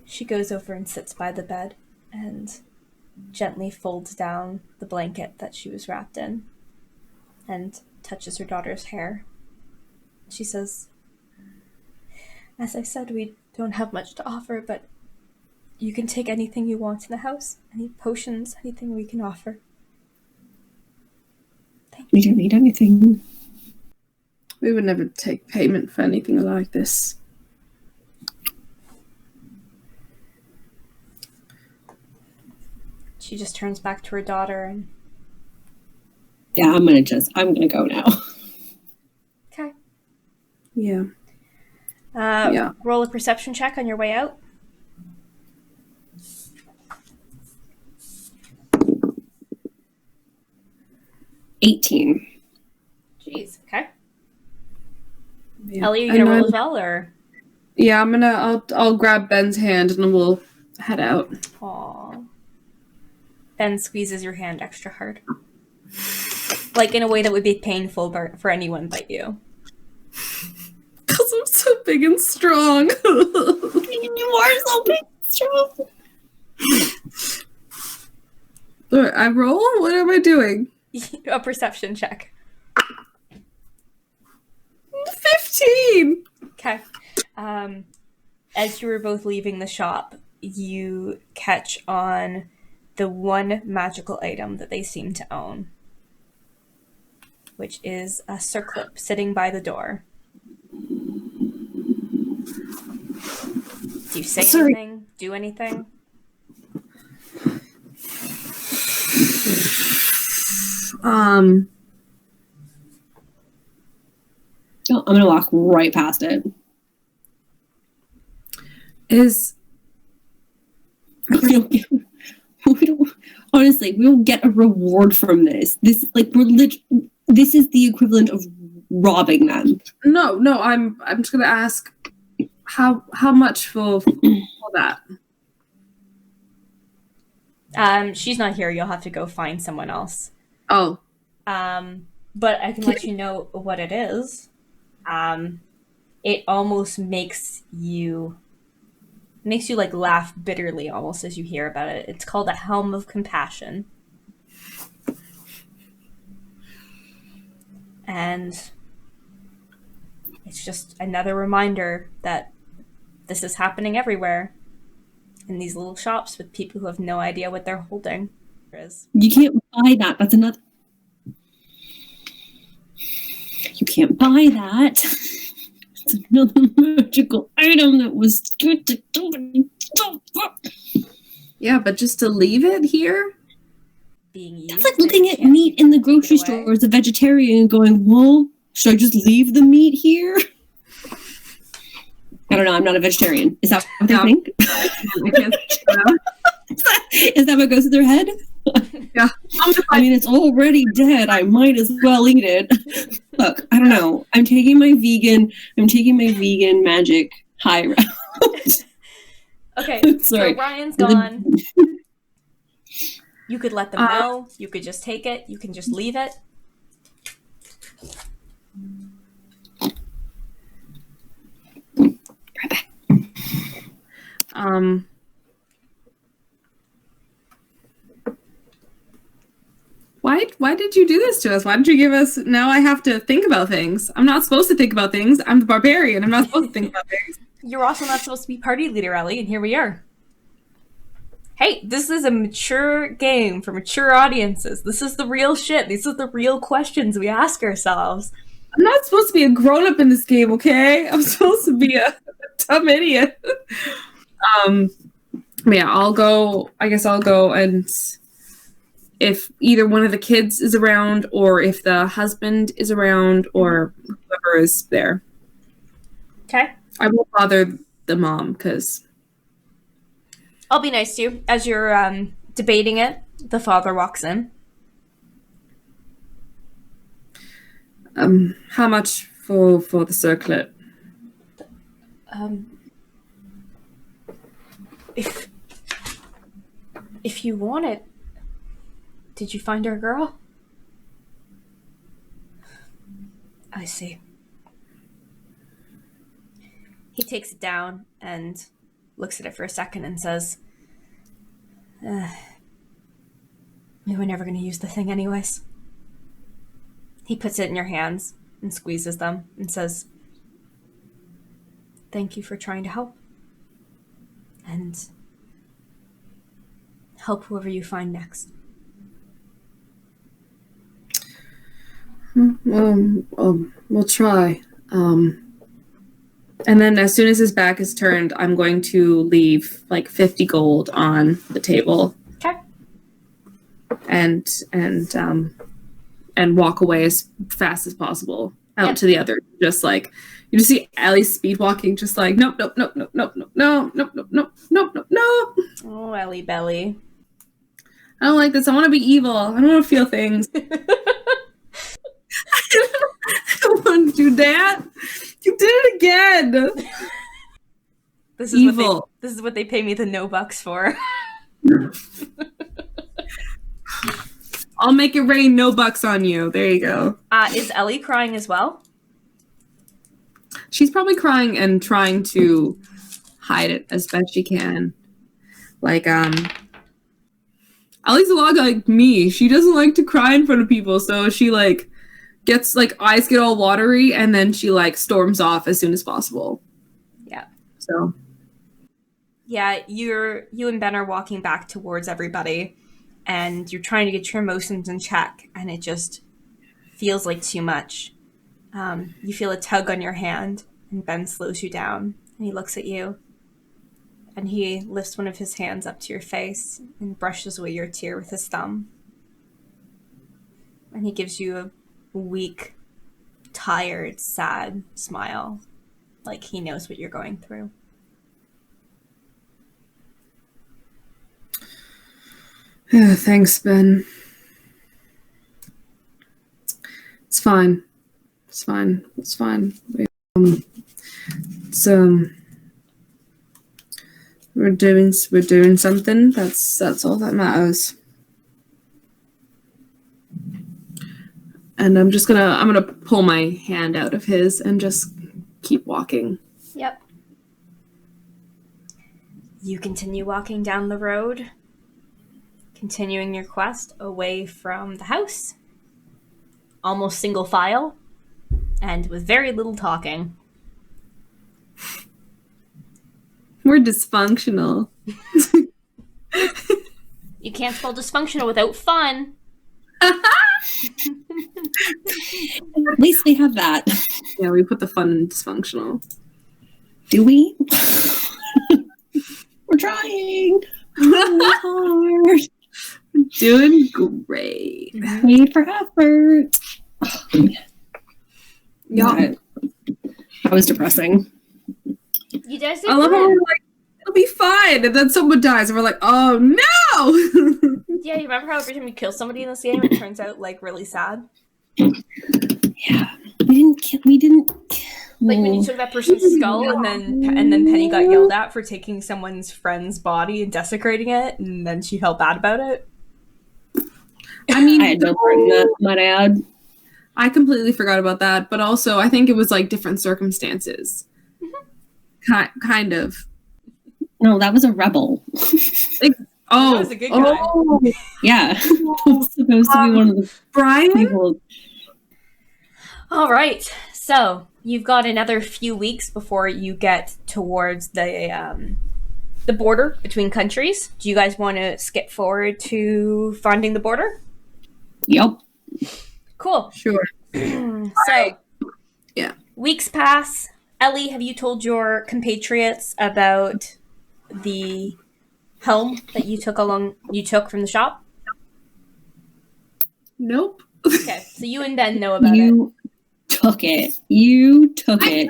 She goes over and sits by the bed and gently folds down the blanket that she was wrapped in and touches her daughter's hair. She says, as I said, we don't have much to offer, but you can take anything you want in the house. Any potions, anything we can offer. We don't need anything. We would never take payment for anything like this. She just turns back to her daughter and... Yeah, I'm gonna go now. Okay. Yeah. Roll a perception check on your way out. $18. Jeez, okay. Yeah. Elly, are you gonna roll as well, or? Yeah, I'll grab Ben's hand and we'll head out. Aww. Ben squeezes your hand extra hard. Like in a way that would be painful for anyone but you. Because I'm so big and strong. You are so big and strong. Alright, I roll? What am I doing? A perception check. 15! Okay. As you were both leaving the shop, you catch on the one magical item that they seem to own, which is a circlip sitting by the door. Do you say anything? Do anything? No, I'm gonna walk right past it. Honestly, we don't get a reward from this. This is the equivalent of robbing them. No, I'm just gonna ask how much for that? She's not here. You'll have to go find someone else. Oh. But I can let you know what it is. It almost makes you like laugh bitterly almost as you hear about it. It's called a Helm of Compassion. And it's just another reminder that this is happening everywhere in these little shops with people who have no idea what they're holding. You can't buy that. That's another... You can't buy that. It's another magical item that was good to do. Yeah, but just to leave it here? Being used. That's like looking at meat in the grocery store as a vegetarian and going, well, should I just leave the meat here? I don't know. I'm not a vegetarian. Is that what they think? Is that what goes through their head? Yeah. I mean, it's already dead. I might as well eat it. Look, I don't know. I'm taking my vegan magic high route. Okay, sorry. So Ryan's gone. You could let them know. You could just take it. You can just leave it. Right back. Why did you do this to us? Why did you give us... Now I have to think about things. I'm not supposed to think about things. I'm the barbarian. I'm not supposed to think about things. You're also not supposed to be party leader, Elly, and here we are. Hey, this is a mature game for mature audiences. This is the real shit. These are the real questions we ask ourselves. I'm not supposed to be a grown-up in this game, okay? I'm supposed to be a dumb idiot. Yeah, I'll go and... If either one of the kids is around, or if the husband is around, or whoever is there. Okay. I won't bother the mom, because... I'll be nice to you. As you're debating it, the father walks in. How much for the circlet? If you want it... Did you find our girl? I see. He takes it down and looks at it for a second and says, we were never going to use the thing anyways. He puts it in your hands and squeezes them and says, thank you for trying to help. And help whoever you find next. We'll try. And then as soon as his back is turned, I'm going to leave like 50 gold on the table. Okay. And walk away as fast as possible out to the other. Just like you just see Elly speed walking, just like nope. Oh, Elly Belly. I don't like this. I want to be evil. I don't want to feel things. I don't want to do that. You did it again. This is evil. This is what they pay me the no bucks for. I'll make it rain, no bucks on you. There you go. Is Elly crying as well? She's probably crying and trying to hide it as best she can. Like, Ellie's a lot like me. She doesn't like to cry in front of people, so she, like, gets, like, eyes get all watery, and then she, like, storms off as soon as possible. Yeah. So. Yeah, you and Ben are walking back towards everybody, and you're trying to get your emotions in check, and it just feels like too much. You feel a tug on your hand, and Ben slows you down, and he looks at you, and he lifts one of his hands up to your face and brushes away your tear with his thumb. And he gives you a weak, tired, sad smile, like he knows what you're going through. Thanks, Ben. It's fine. It's fine. It's fine. We're doing something. That's all that matters. And I'm gonna pull my hand out of his and just keep walking. Yep. You continue walking down the road, continuing your quest away from the house, almost single file, and with very little talking. We're dysfunctional. You can't spell dysfunctional without fun. At least we have that. Yeah, we put the fun in dysfunctional. Do we? We're trying. Hard. Doing great. Made for effort. Yeah. That was depressing. You guys did I love good. how we're like, it'll be fine, and then someone dies, and we're like, oh no! Yeah, you remember how every time you kill somebody in this game, it turns out like really sad? Yeah. We didn't Like when you took that person's skull and then Penny got yelled at for taking someone's friend's body and desecrating it, and then she felt bad about it. I mean, I had no part in that, might add. I completely forgot about that, but also I think it was like different circumstances. Kind of. No, that was a rebel. That was a good guy. Yeah. Supposed to be one of the Brian? people. All right, so you've got another few weeks before you get towards the border between countries. Do you guys want to skip forward to finding the border? Yep. Cool. Sure. So, yeah. Weeks pass. Elly, have you told your compatriots about the helm that you took from the shop? Nope. Okay, so you and Ben know about it. You took it. You took it.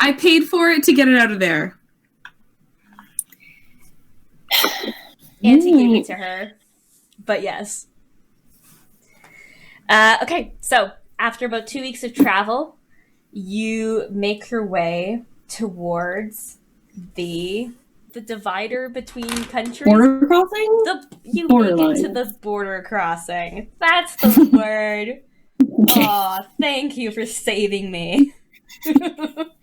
I paid for it to get it out of there. Auntie gave it to her. But yes. Okay, so after about 2 weeks of travel, you make your way towards the divider between countries. Border crossing? You Borderline. make it to the border crossing. That's the word. Aw, thank you for saving me.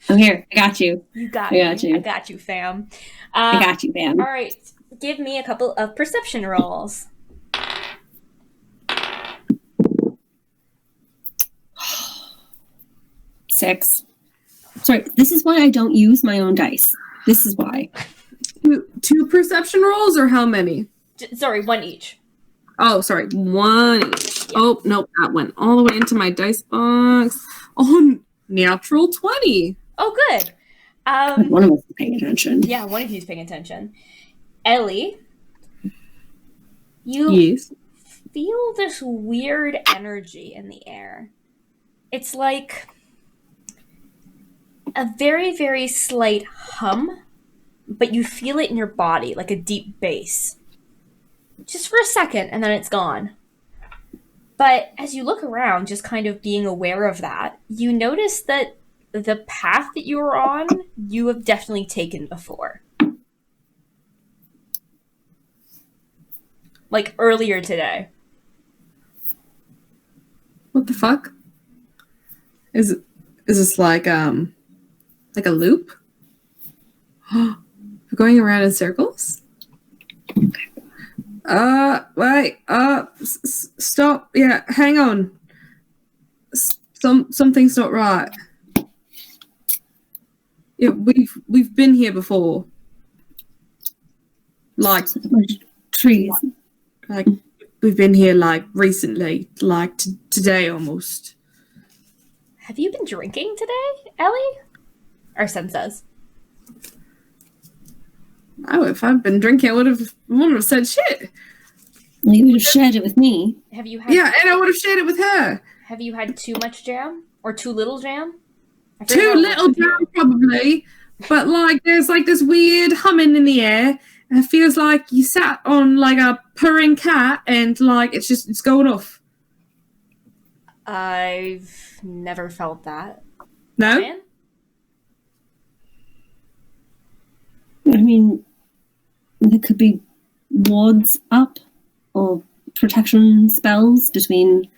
I'm here. I got you. You got I got me. you. I got you, fam. I got you, fam. All right. Give me a couple of perception rolls. 6. Sorry, this is why I don't use my own dice. This is why. 2 perception rolls, or how many? Sorry, 1 each. Oh, sorry, 1 each. Yeah. Oh, nope, that went all the way into my dice box. Oh, natural 20. Oh, good. One of us is paying attention. Yeah, one of you's paying attention. Elly, you feel this weird energy in the air. It's like a very, very slight hum, but you feel it in your body, like a deep bass. Just for a second, and then it's gone. But as you look around, just kind of being aware of that, you notice that the path that you were on, you have definitely taken before. Like earlier today. What the fuck? Is this like a loop? We're going around in circles? Wait, stop. Yeah, hang on. Something's not right. Yeah, we've been here before. Like trees. Like we've been here like recently, like today almost. Have you been drinking today, Elly? Arsen says. Oh, if I'd been drinking, I wouldn't have said shit. You would have shared it with me. Have you had? Yeah, and I would have shared it with her. Have you had too much jam or too little jam? Too little jam, probably. But like, there's like this weird humming in the air, and it feels like you sat on like a purring cat, and like it's going off. I've never felt that. No. Ryan? I mean, there could be wards up or protection spells between.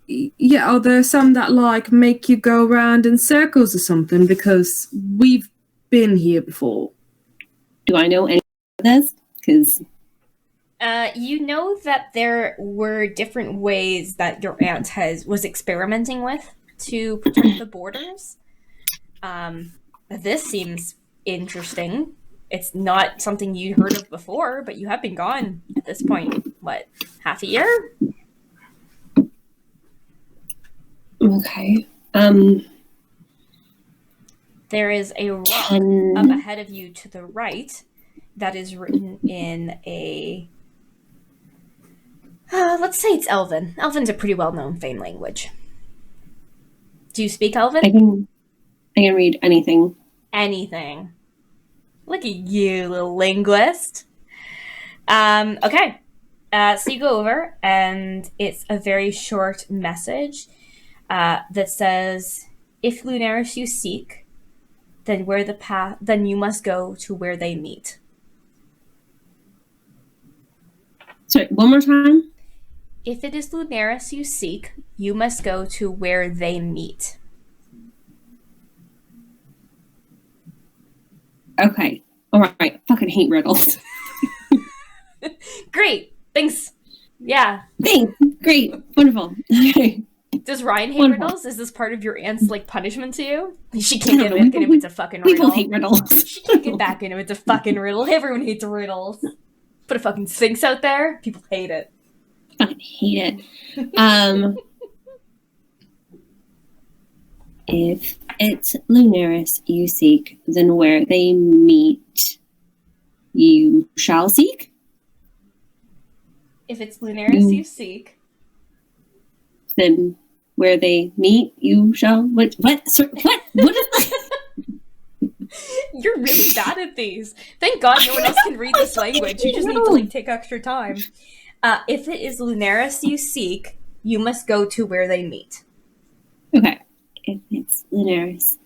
Yeah, or there's some that like make you go around in circles or something, because we've been here before. Do I know any of this? Because you know that there were different ways that your aunt was experimenting with to protect the borders. This seems interesting. It's not something you heard of before, but you have been gone at this point, what, half a year? Okay. There is a rock up ahead of you to the right that is written in a... let's say it's Elven. Elven's a pretty well-known Fane language. Do you speak Elven? I can read anything. Anything. Look at you, little linguist. Okay. So you go over, and it's a very short message that says, "If Lunaris you seek, then then you must go to where they meet." Sorry, one more time. If it is Lunaris you seek, you must go to where they meet. Okay. All right. Fucking hate riddles. Great. Thanks. Yeah. Thanks. Great. Wonderful. Okay. Does Ryan hate riddles? Is this part of your aunt's like punishment to you? She can't get back in if it's a fucking riddle. People hate riddles. She can't get back in if it's a fucking riddle. Everyone hates riddles. Put a fucking sphinx out there. People hate it. Fucking hate it. If it's Lunaris you seek, then where they meet, you shall seek. If it's Lunaris you seek, then where they meet, you shall. What? Sir, what? What is that? You're really bad at these. Thank God no one else can read this language. You just need to like take extra time. If it is Lunaris you seek, you must go to where they meet. Okay. If it's Lunaris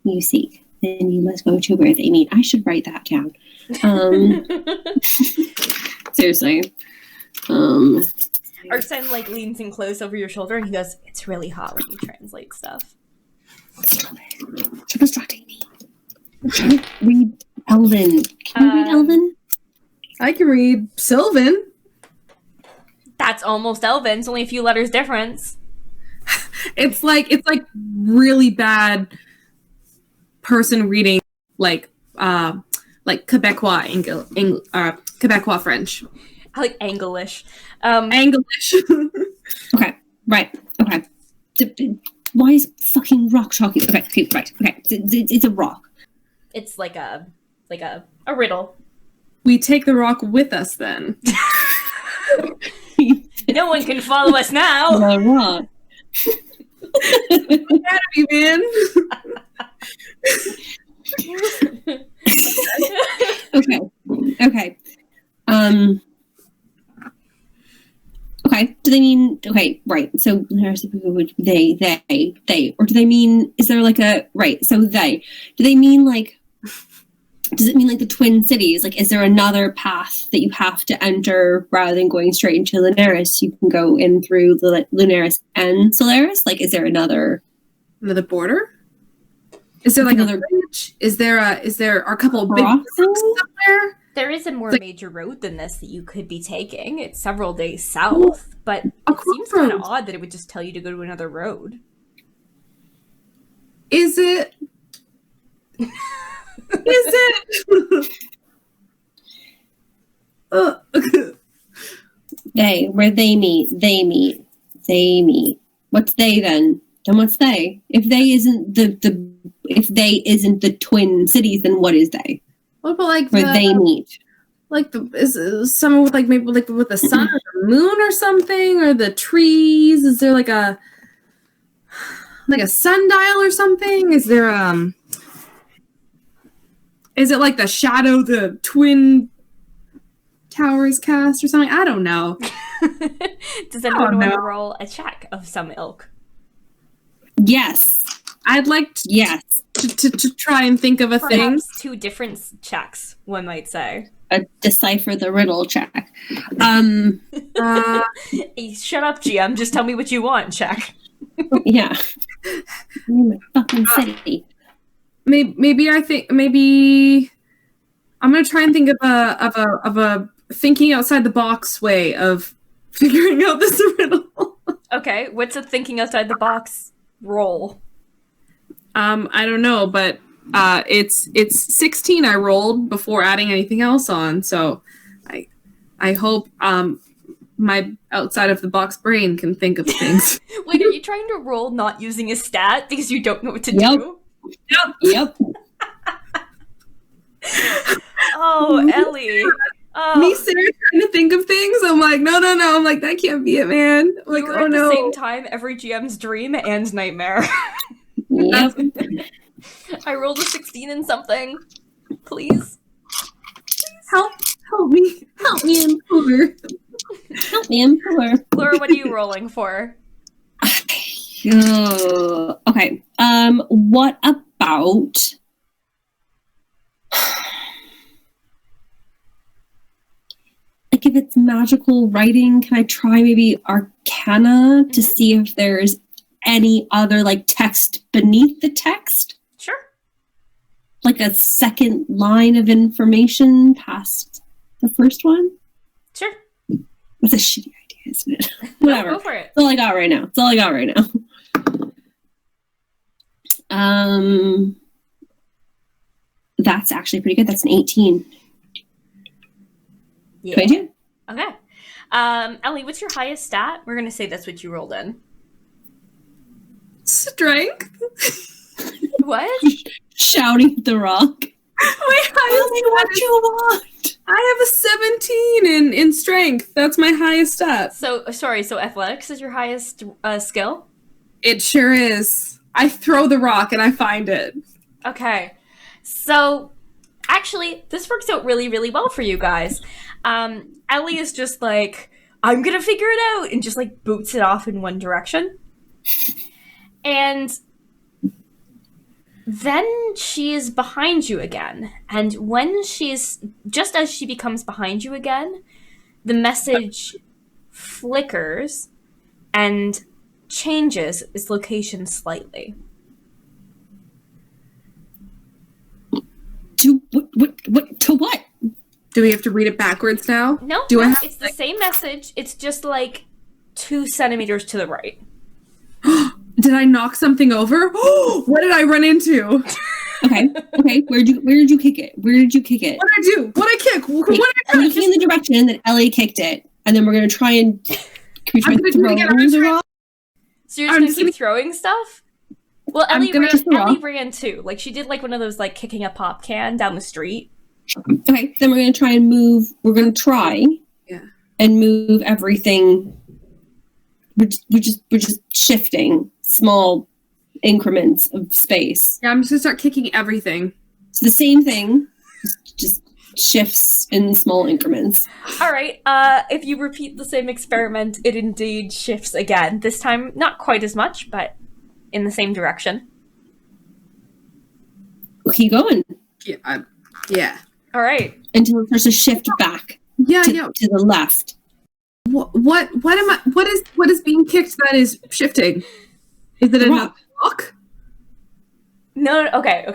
you seek, then you must go to where they meet. I should write that down. Seriously. Arsen like leans in close over your shoulder and he goes, "It's really hot when you translate stuff." Stop distracting me. I'm trying to read Elven. Can you read Elven? I can read Sylvan. That's almost Elven. It's only a few letters difference. It's like really bad person reading like Quebecois Quebecois French. I like Anglish. Anglish. Okay. Right. Why is fucking rock talking? Okay, right. Okay. It's a rock. It's like a riddle. We take the rock with us then. No one can follow us now. The rock. Academy, man. Okay. Okay. Do they mean right? So they, or do they mean? Is there like a right? So they. Do they mean like? Does it mean like the Twin Cities? Like, is there another path that you have to enter rather than going straight into Lunaris? You can go in through the Lunaris and Solaris. Like, is there another border? Is there like another bridge? Is there a couple of big rocks somewhere? There is a more major road than this that you could be taking. It's several days south, but it seems kind of odd that it would just tell you to go to another road. Is it? Is it? Where they meet. What's they then? Then what's they? If they isn't the Twin Cities, then what is they? What about like where they meet? Like is someone with maybe with the sun or the moon or something, or the trees? Is there like a sundial or something? Is there Is it like the shadow the twin towers cast or something? I don't know. Does anyone want to roll a check of some ilk? Yes. I'd like to try and think of a thing. Perhaps two different checks, one might say. A decipher the riddle check. Hey, shut up, GM. Just tell me what you want, check. Yeah. Fucking city. Maybe I'm gonna try and think of a thinking outside the box way of figuring out this riddle. Okay, what's a thinking outside the box roll? I don't know, but it's 16 I rolled before adding anything else on, so I hope my outside of the box brain can think of things. Wait, are you trying to roll not using a stat because you don't know what to do? Yep. Oh, Elly. Me, Sarah, trying to think of things. I'm like, no. I'm like, that can't be it, man. I'm like, at the same time, every GM's dream and nightmare. Yep. I rolled a 16 in something. Please. Help me, Emperor. Help me, Emperor. Laura, what are you rolling for? Okay. What about? Like, if it's magical writing, can I try maybe Arcana to see if there's any other like text beneath the text? Sure. Like a second line of information past the first one? Sure. That's a shitty idea, isn't it? Whatever. Go for it. That's all I got right now. That's actually pretty good. That's an 18. Yeah. 22? Okay. Elly, what's your highest stat? We're gonna say that's what you rolled in. Strength. What? Shouting at the rock. My highest what you want. I have a 17 in strength. That's my highest stat. So athletics is your highest skill? It sure is. I throw the rock and I find it. Okay. So, actually, this works out really, really well for you guys. Elly is just like, I'm gonna figure it out, and just like boots it off in one direction. And then she is behind you again. And when just as she becomes behind you again, the message flickers and changes its location slightly. What? To what? Do we have to read it backwards now? No, it's the same message. It's just like 2 centimeters to the right. Did I knock something over? What did I run into? Okay. Where did you kick it? Where did you kick it? What did I do? What did I kick? What did I I'm looking in the direction that Elly kicked it, and then we're gonna try and. Can we try to throw the rock? So you're just gonna keep throwing stuff? Well, Elly ran too. Like she did like one of those like kicking a pop can down the street. Okay, then we're gonna try and move. We're gonna try, and move everything. We're just shifting small increments of space. Yeah, I'm just gonna start kicking everything. So the same thing, just shifts in small increments. All right. If you repeat the same experiment, it indeed shifts again. This time, not quite as much, but in the same direction. We'll keep going. Yeah. All right. Until it starts to shift back. To the left. What is being kicked that is shifting? Is it a rock? No. Okay.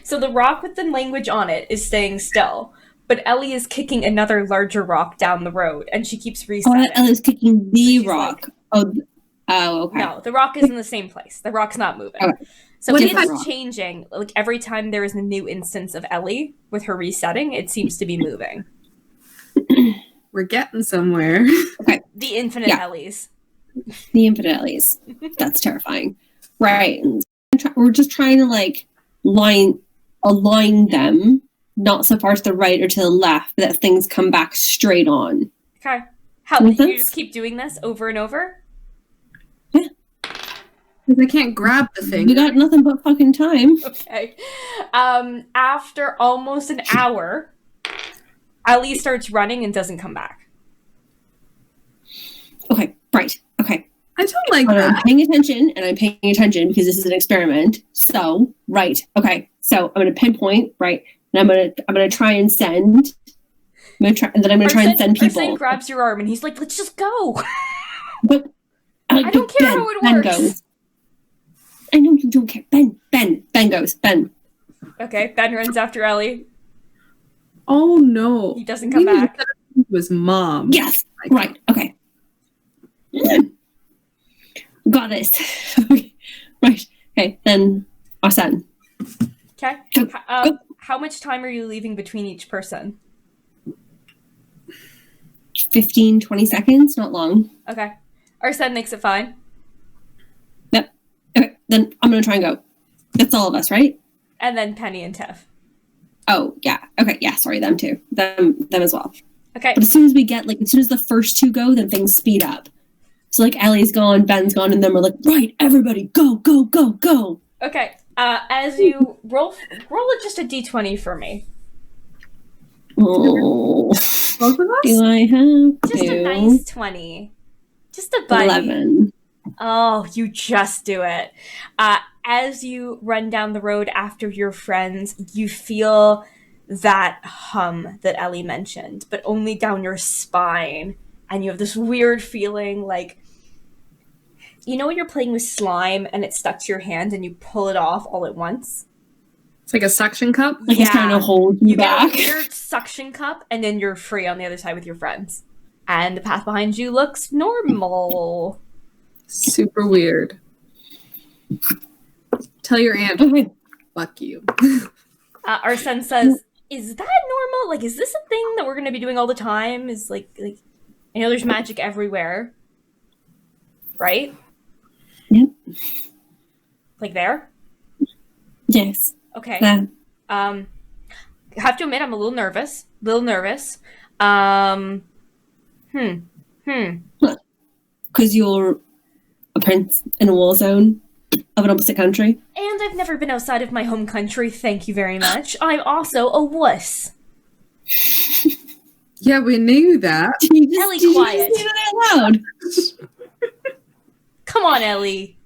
So the rock with the language on it is staying still, but Elly is kicking another larger rock down the road, and she keeps resetting. Oh, Elly's kicking the rock. Like, okay. No, the rock is in the same place. The rock's not moving. Okay. So it's changing. Like every time there is a new instance of Elly with her resetting, it seems to be moving. We're getting somewhere. Okay. The infinite Ellys. The infinite Ellys. That's terrifying. Right. We're just trying to like align them, not so far to the right or to the left, but that things come back straight on. Okay. How you just keep doing this over and over? Yeah. Because I can't grab the thing. We got nothing but fucking time. Okay. After almost an hour, Elly starts running and doesn't come back. Okay, right. Okay. I don't like that. I'm paying attention, and I'm paying attention because this is an experiment. So, right. Okay. So I'm going to pinpoint, right, and I'm going to try and send. I'm going to try and send people. Arsen grabs your arm, and he's like, "Let's just go." But I don't care how it works. Goes. I know you don't care. Ben goes. Ben. Okay, Ben runs after Elly. Oh no. He doesn't come back. It was Mom. Yes. Right. Okay. Got this. Right. Okay. Then Arsen. Okay. How much time are you leaving between each person? 15, 20 seconds. Not long. Okay. Arsen makes it fine. Yep. Okay. Then I'm going to try and go. That's all of us, right? And then Penny and Tiff. Oh, yeah. Okay, yeah, sorry, them too. Them as well. Okay. But as soon as the first two go, then things speed up. So, like, Ellie's gone, Ben's gone, and then we're like, right, everybody, go, go, go, go. Okay. As you roll just a d20 for me. Oh. Both of us? Do I have Just a nice 20. Just a buddy. 11. Oh, you just do it. As you run down the road after your friends, you feel that hum that Elly mentioned, but only down your spine. And you have this weird feeling like, you know when you're playing with slime and it's stuck to your hand and you pull it off all at once? It's like a suction cup? Like it's trying to hold you back. Get a weird suction cup, and then you're free on the other side with your friends. And the path behind you looks normal. Super weird. Tell your aunt, fuck you. Arsen says, is that normal? Like, is this a thing that we're going to be doing all the time? Is like, I know there's magic everywhere. Right? Yep. Like there? Yes. Okay. Yeah. I have to admit, I'm a little nervous. Because you're a prince in a war zone of an opposite country. And I've never been outside of my home country, thank you very much. I'm also a wuss. Yeah, we knew that. Elly, quiet. You say that out loud? Come on, Elly.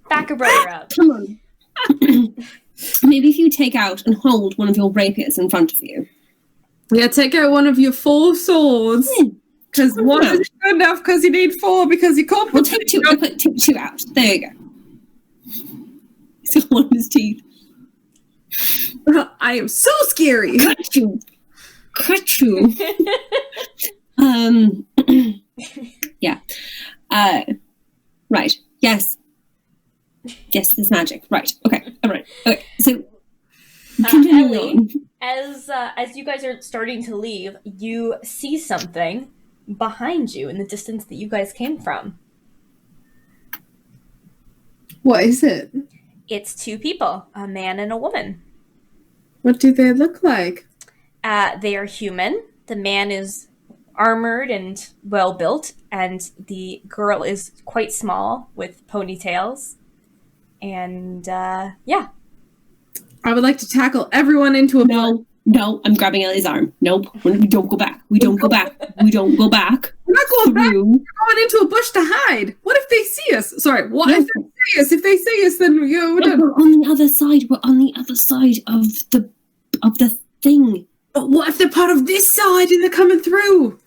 Back a brother up. Come on. Maybe if you take out and hold one of your rapiers in front of you. Yeah, take out one of your 4 swords. Because one is good enough because you need 4 because you can't We'll take 2. I'll put 2 out. There you go. He's got one in his teeth. I am so scary. Cut you. Yeah. Right. Yes. Yes, it's magic. Right. Okay. All right. Okay. So, Elly, as you guys are starting to leave, you see something behind you in the distance that you guys came from. What is it? It's two people, a man and a woman. What do they look like? They are human. The man is armored and well built, and the girl is quite small with ponytails. And yeah. I would like to tackle everyone into a No, I'm grabbing Elly's arm. Nope, we don't go back. We don't go back. We don't go back. We're not going back. We're going into a bush to hide. What if they see us? Sorry, what if they see us? If they see us, then we're done. We're on the other side. We're on the other side of the thing. But what if they're part of this side and they're coming through?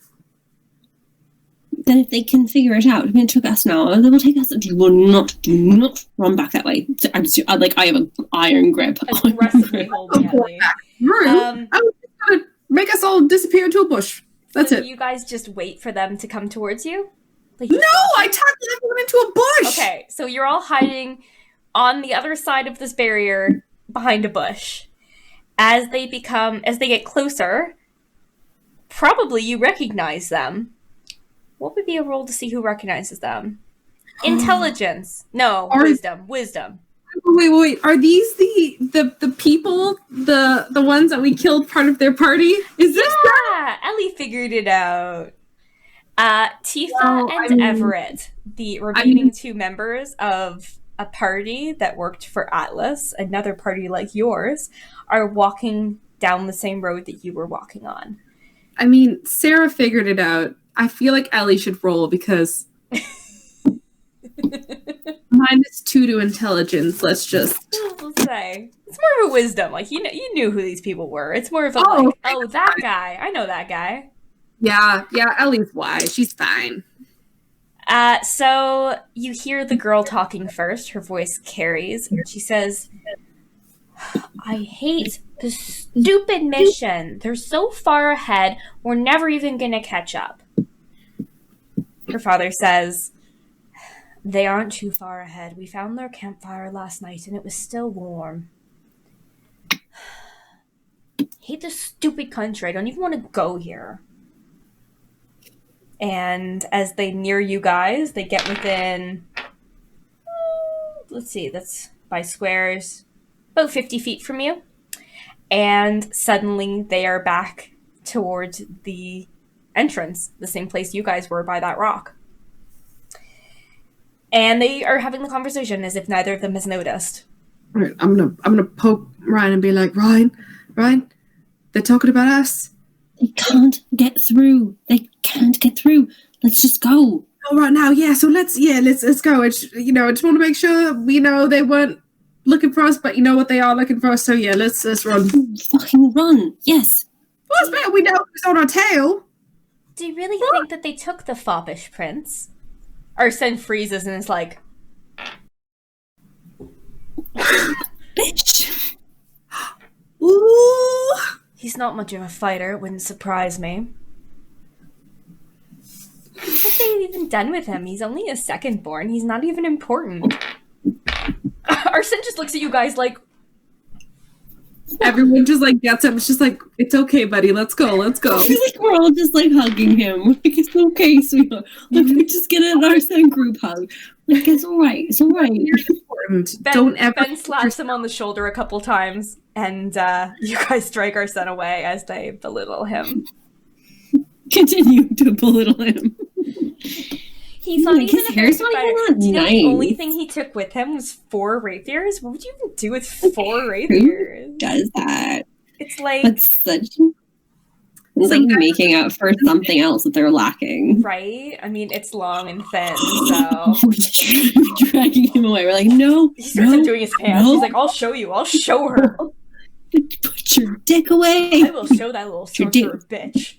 Then if they can figure it out, I mean, it took us now. They will take us. Do not run back that way. I have an iron grip. Aggressively holding Elly. I was just gonna make us all disappear into a bush. That's it. You guys just wait for them to come towards you? No, I tackled everyone into a bush. Okay, so you're all hiding on the other side of this barrier behind a bush. As they get closer, probably you recognize them. What would be a roll to see who recognizes them? Intelligence. No, wisdom. Wait. Are these the people, the ones that we killed part of their party? Is this that? Elly figured it out. Tifa and Everett, the remaining two members of a party that worked for Atlas, another party like yours, are walking down the same road that you were walking on. I mean, Sarah figured it out. I feel like Elly should roll because -2 to intelligence. Let's just say it's more of a wisdom. Like you knew who these people were. It's more of a that guy. I know that guy. Yeah. Elly's wise. She's fine. So you hear the girl talking first. Her voice carries. She says, "I hate the stupid mission. They're so far ahead. We're never even gonna catch up." Her father says, "They aren't too far ahead. We found their campfire last night and it was still warm. Hate this stupid country. I don't even want to go here." And as they near you guys, they get within, let's see, that's by squares, about 50 feet from you. And suddenly they are back towards the entrance, the same place you guys were by that rock. And they are having the conversation as if neither of them has noticed. All right, I'm gonna poke Ryan and be like, Ryan, they're talking about us. They can't get through. Let's just go. Oh, right now, yeah. So let's go. I just want to make sure they weren't looking for us, but you know what, they are looking for us. So yeah, let's run. Fucking run! Yes. Well, it's better we know who's on our tail. Do you really think that they took the foppish prince? Arsen freezes and is like, "Bitch." Ooh. He's not much of a fighter. It wouldn't surprise me. What have they even done with him? He's only a second born. He's not even important. Arsen just looks at you guys like... Everyone just gets up. It's just like, it's okay, buddy. Let's go. I feel like we're all just hugging him. Like, it's okay, sweetheart. Like, we just get an Arsen group hug. Like, it's all right. It's all right. Ben slaps him on the shoulder a couple times, and you guys drag Arsen away as they belittle him. Continue to belittle him. He's not even his hair's not even that Do you know nice. the only thing he took with him was 4 rapiers? What would you even do with 4 rapiers? Who does that? It's like... It's like making up for something else that they're lacking. Right? I mean, it's long and thin, so... We're dragging him away. We're like, no. He starts doing his pants. He's like, I'll show you. I'll show her. Put your dick away. I will show that little sorcerer bitch.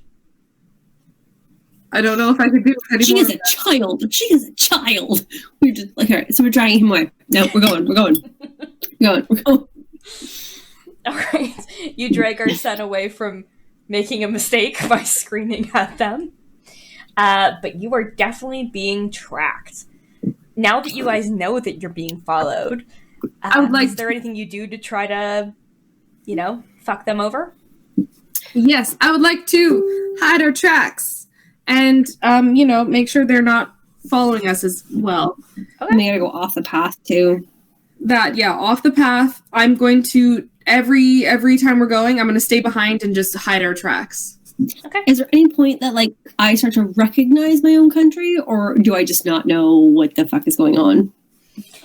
I don't know if I could do it anymore. She is a child. We're just like, all right, so we're dragging him away. No, we're going. All right, you drag Arsen away from making a mistake by screaming at them. But you are definitely being tracked. Now that you guys know that you're being followed, is there anything you do to try to, fuck them over? Yes, I would like to hide our tracks and, make sure they're not following us as well. Okay. We gotta go off the path too. Off the path. I'm going to every time we're going, I'm going to stay behind and just hide our tracks. Okay. Is there any point that I start to recognize my own country, or do I just not know what the fuck is going on?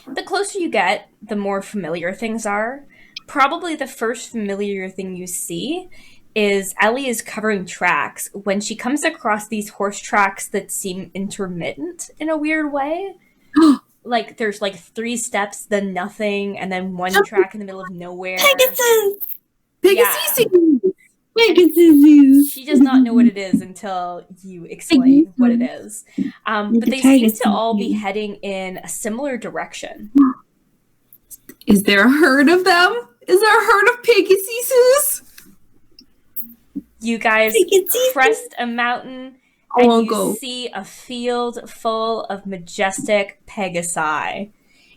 The closer you get, the more familiar things are. Probably the first familiar thing you see is Elly is covering tracks when she comes across these horse tracks that seem intermittent in a weird way. There's 3 steps, then nothing, and then one track in the middle of nowhere. Pegasus! Pegasus! She does not know what it is until you explain what it is. But they seem to all be heading in a similar direction. Is there a herd of them? Is there a herd of Pegasus? You guys crest a mountain and you see a field full of majestic Pegasi.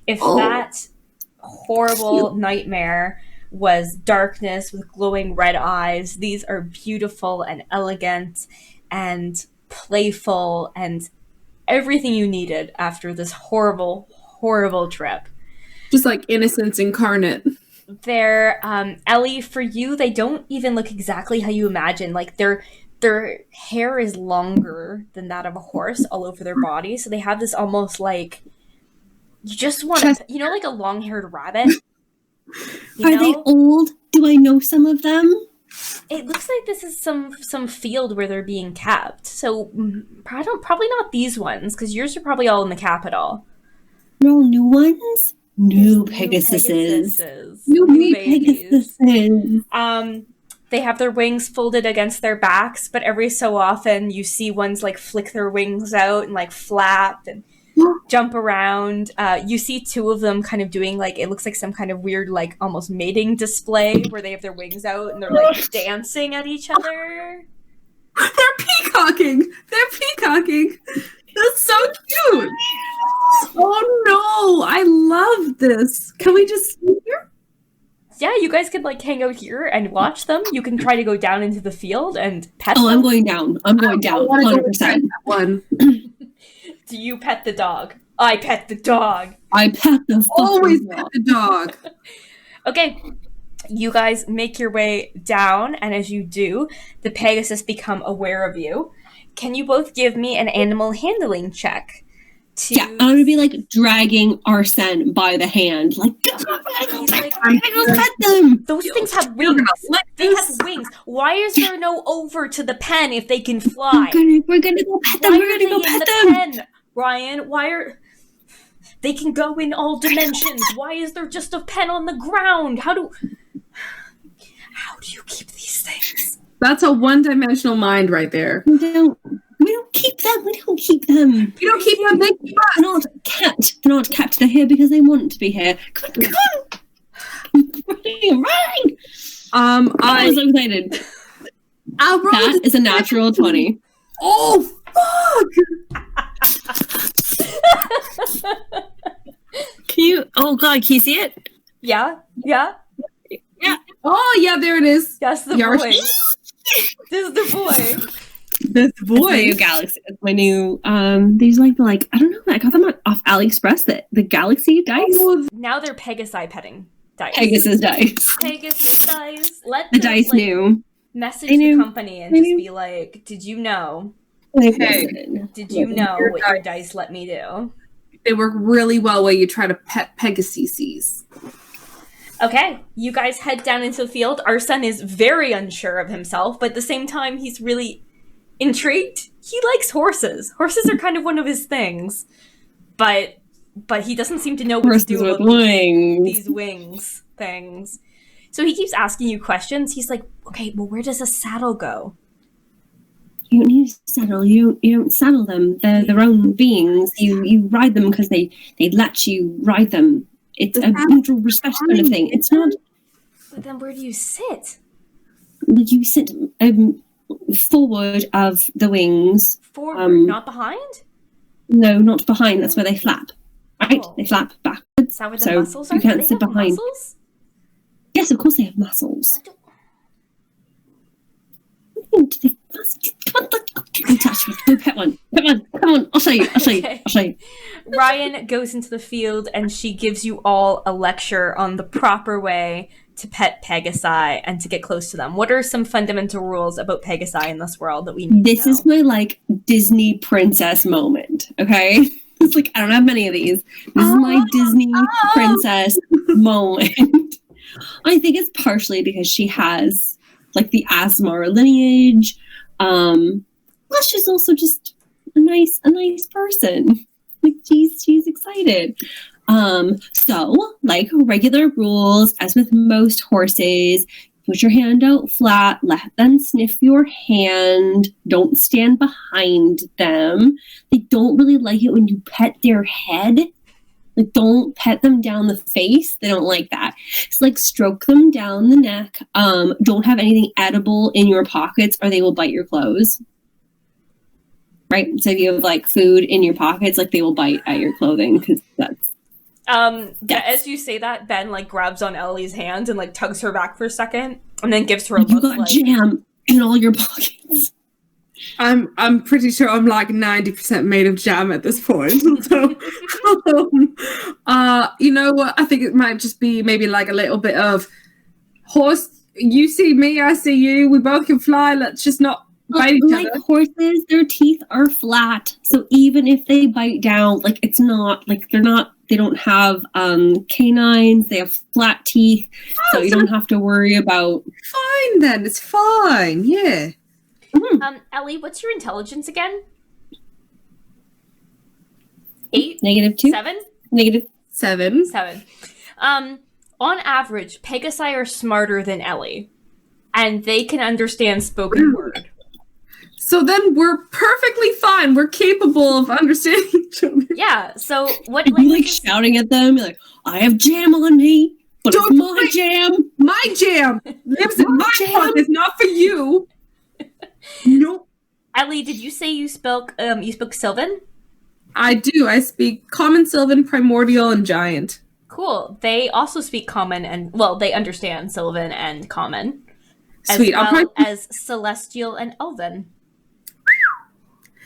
If that horrible nightmare was darkness with glowing red eyes, these are beautiful and elegant and playful and everything you needed after this horrible, horrible trip. Just like innocence incarnate. They're, Elly, for you, they don't even look exactly how you imagine. Their hair is longer than that of a horse all over their body, so they have this almost you just want to, like a long-haired rabbit. Are they old? Do I know some of them? It looks like this is some field where they're being kept. So probably not these ones, because yours are probably all in the capital. No new ones? New Pegasuses. New Pegasuses. They have their wings folded against their backs, but every so often you see ones flick their wings out and flap and jump around. You see 2 of them kind of doing it looks like some kind of weird almost mating display where they have their wings out and they're dancing at each other. They're peacocking. That's so cute. Oh no, I love this. Can we just sit here? Yeah, you guys could hang out here and watch them. You can try to go down into the field and pet them. I'm going down. 100%. One. Do you pet the dog? I pet the dog. I pet the always pet the dog. Okay, you guys make your way down, and as you do, the Pegasus become aware of you. Can you both give me an animal handling check? Yeah, I'm gonna be dragging Arsen by the hand, I'm gonna pet them. Those things have wings. They have wings. Why is there no over to the pen if they can fly? We're gonna go pet them. We're gonna go pet them. Pen? Ryan, why are they can go in all dimensions? Why is there just a pen on the ground? How do you keep these things? That's a one-dimensional mind right there. We don't keep them. You don't keep them. They keep us. They're not kept. They're not kept. They're here because they want to be here. Come on. Running. I was so excited. That is a natural 20. Oh, fuck! Can you see it? Yeah. Oh, yeah, there it is. That's the boy. This is the boy. That's the boy. It's my new galaxy. It's my new, these I don't know, I got them off AliExpress, the galaxy dice. Now they're Pegasi petting dice. Pegasus dice. Let the dice knew. Message the company and just be did you know? Did you know what your dice let me do? They work really well while you try to pet Pegasuses. Okay, you guys head down into the field. Arsen is very unsure of himself, but at the same time, he's really intrigued. He likes horses. Horses are kind of one of his things, but he doesn't seem to know what to do about these wings things. So he keeps asking you questions. He's like, okay, well, where does a saddle go? You don't need a saddle. You don't saddle them. They're their own beings. You ride them because they let you ride them. It's a mutual respect kind of thing. It's not. But then where do you sit? Like you sit forward of the wings. Forward, not behind? No, not behind. That's where they flap. Right? Oh. They flap backwards. Is that where the muscles are? You can't Do they sit have behind. muscles? Yes, of course they have muscles. Come on, touch me. Go pet one. Come on. I'll show you. Okay. Ryan goes into the field and she gives you all a lecture on the proper way to pet Pegusi and to get close to them. What are some fundamental rules about Pegusi in this world that we need to know? Is my like Disney princess moment, okay? It's like I don't have many of these. This is my Disney princess moment. I think it's partially because she has like the Asmar lineage. Plus she's also just a nice person. Like she's excited. So like regular rules, as with most horses, put your hand out flat, let them sniff your hand, don't stand behind them. They don't really like it when you pet their head. Like don't pet them down the face. They don't like that. It's like stroke them down the neck. Don't have anything edible in your pockets or they will bite your clothes. Right? So if you have like food in your pockets, like they will bite at your clothing because that's as you say that, Ben like grabs on Elly's hand and like tugs her back for a second and then gives her a look. You got jam in all your pockets. I'm pretty sure I'm like 90% made of jam at this point. So, you know what? I think it might just be maybe like a little bit of horse. You see me, I see you. We both can fly. Let's just not bite each like other. Horses, their teeth are flat. So even if they bite down, like it's not like they don't have canines, they have flat teeth. So you don't have to worry about. Fine then, it's fine. Yeah. Mm-hmm. Elly, what's your intelligence again? 8? -2? 7? -7. 7. On average, Pegusi are smarter than Elly, and they can understand spoken word. So then we're perfectly fine. We're capable of understanding each other. Yeah, so what You're like shouting at them, you're like, I have jam on me, but it's my jam. My jam lives in my jam. It's not for you. Nope. Elly, did you say you spoke Sylvan? I do. I speak Common, Sylvan, Primordial, and Giant. Cool. They also speak Common and, well, they understand Sylvan and Common. Sweet. As well as Celestial and Elven.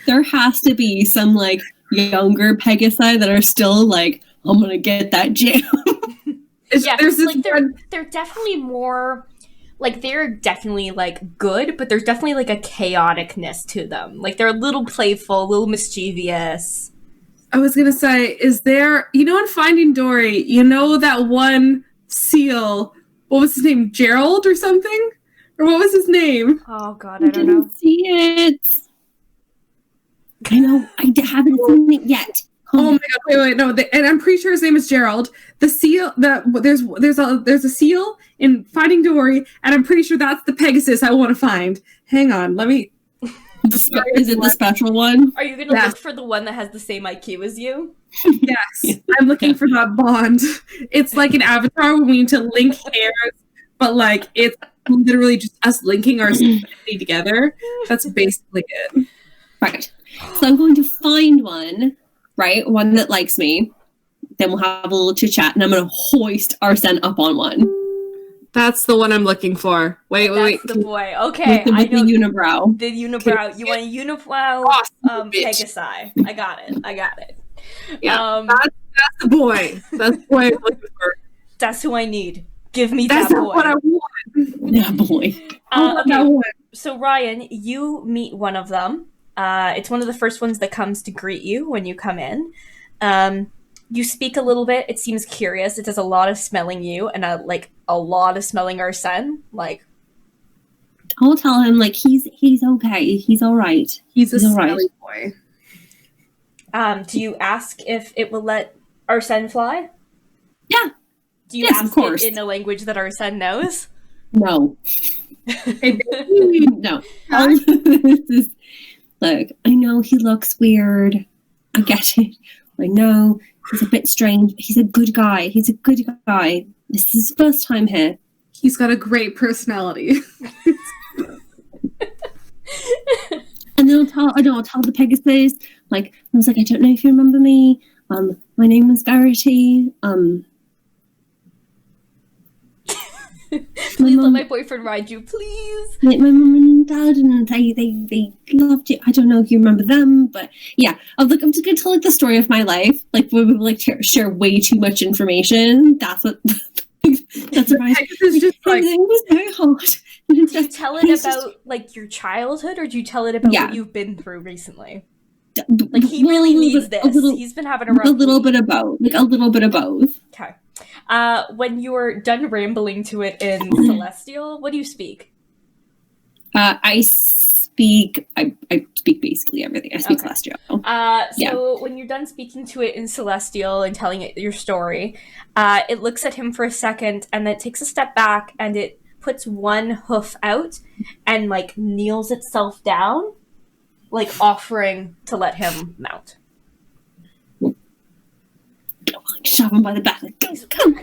There has to be some, like, younger Pegusi that are still like, I'm gonna get that jam. Yeah, like, they're definitely more... Like, they're definitely, like, good, but there's definitely, like, a chaoticness to them. Like, they're a little playful, a little mischievous. I was gonna say, is there... You know in Finding Dory, you know that one seal... What was his name? Gerald or something? Or what was his name? Oh, God, I don't know. See it. I know. I haven't seen it yet. Oh my god! Wait! No, and I'm pretty sure his name is Gerald. The seal. There's a seal in Finding Dory, and I'm pretty sure that's the Pegasus I want to find. Hang on, let me. Is it the special one? Are you gonna look for the one that has the same IQ as you? Yes, I'm looking for that bond. It's like an avatar when we need to link hairs, but like it's literally just us linking our humanity together. That's basically it. Right. So I'm going to find one. Right, one that likes me. Then we'll have a little chit chat, and I'm gonna hoist Arsen up on one. That's the one I'm looking for. Wait. That's the boy. Okay, with the unibrow. The unibrow. You want a unibrow? Pegusi. I got it. Yeah, that's the boy. That's the boy I'm looking for. That's who I need. Give me that's that boy. What I want. That boy. Okay. So Ryan, you meet one of them. It's one of the first ones that comes to greet you when you come in. You speak a little bit. It seems curious. It does a lot of smelling you and a lot of smelling Arsen. Like, I'll tell him like he's okay. He's all right. He's a smelly boy. Do you ask if it will let Arsen fly? Yeah. Do you ask it in a language that Arsen knows? No. No. Look, I know he looks weird. I get it. I know he's a bit strange. He's a good guy. This is his first time here. He's got a great personality. And then I'll tell the Pegasus, like, I was like, I don't know if you remember me. My name was Verity. Please let my boyfriend ride you, please. Like my mom and dad, and they loved you. I don't know if you remember them, but yeah. I'm just gonna tell like the story of my life. Like we would like share way too much information. That's what. That's right. It's just like, everything was very hard. Do you tell it about like your childhood, or do you tell it about what you've been through recently? Like he really needs this. He's been having a rough little bit of both. Like a little bit of both. Okay. When you're done rambling to it in Celestial, what do you speak? I speak basically everything. I speak Celestial. So when you're done speaking to it in Celestial and telling it your story, it looks at him for a second and then it takes a step back and it puts one hoof out and like kneels itself down, like offering to let him mount. Shove him by the back. Like, come.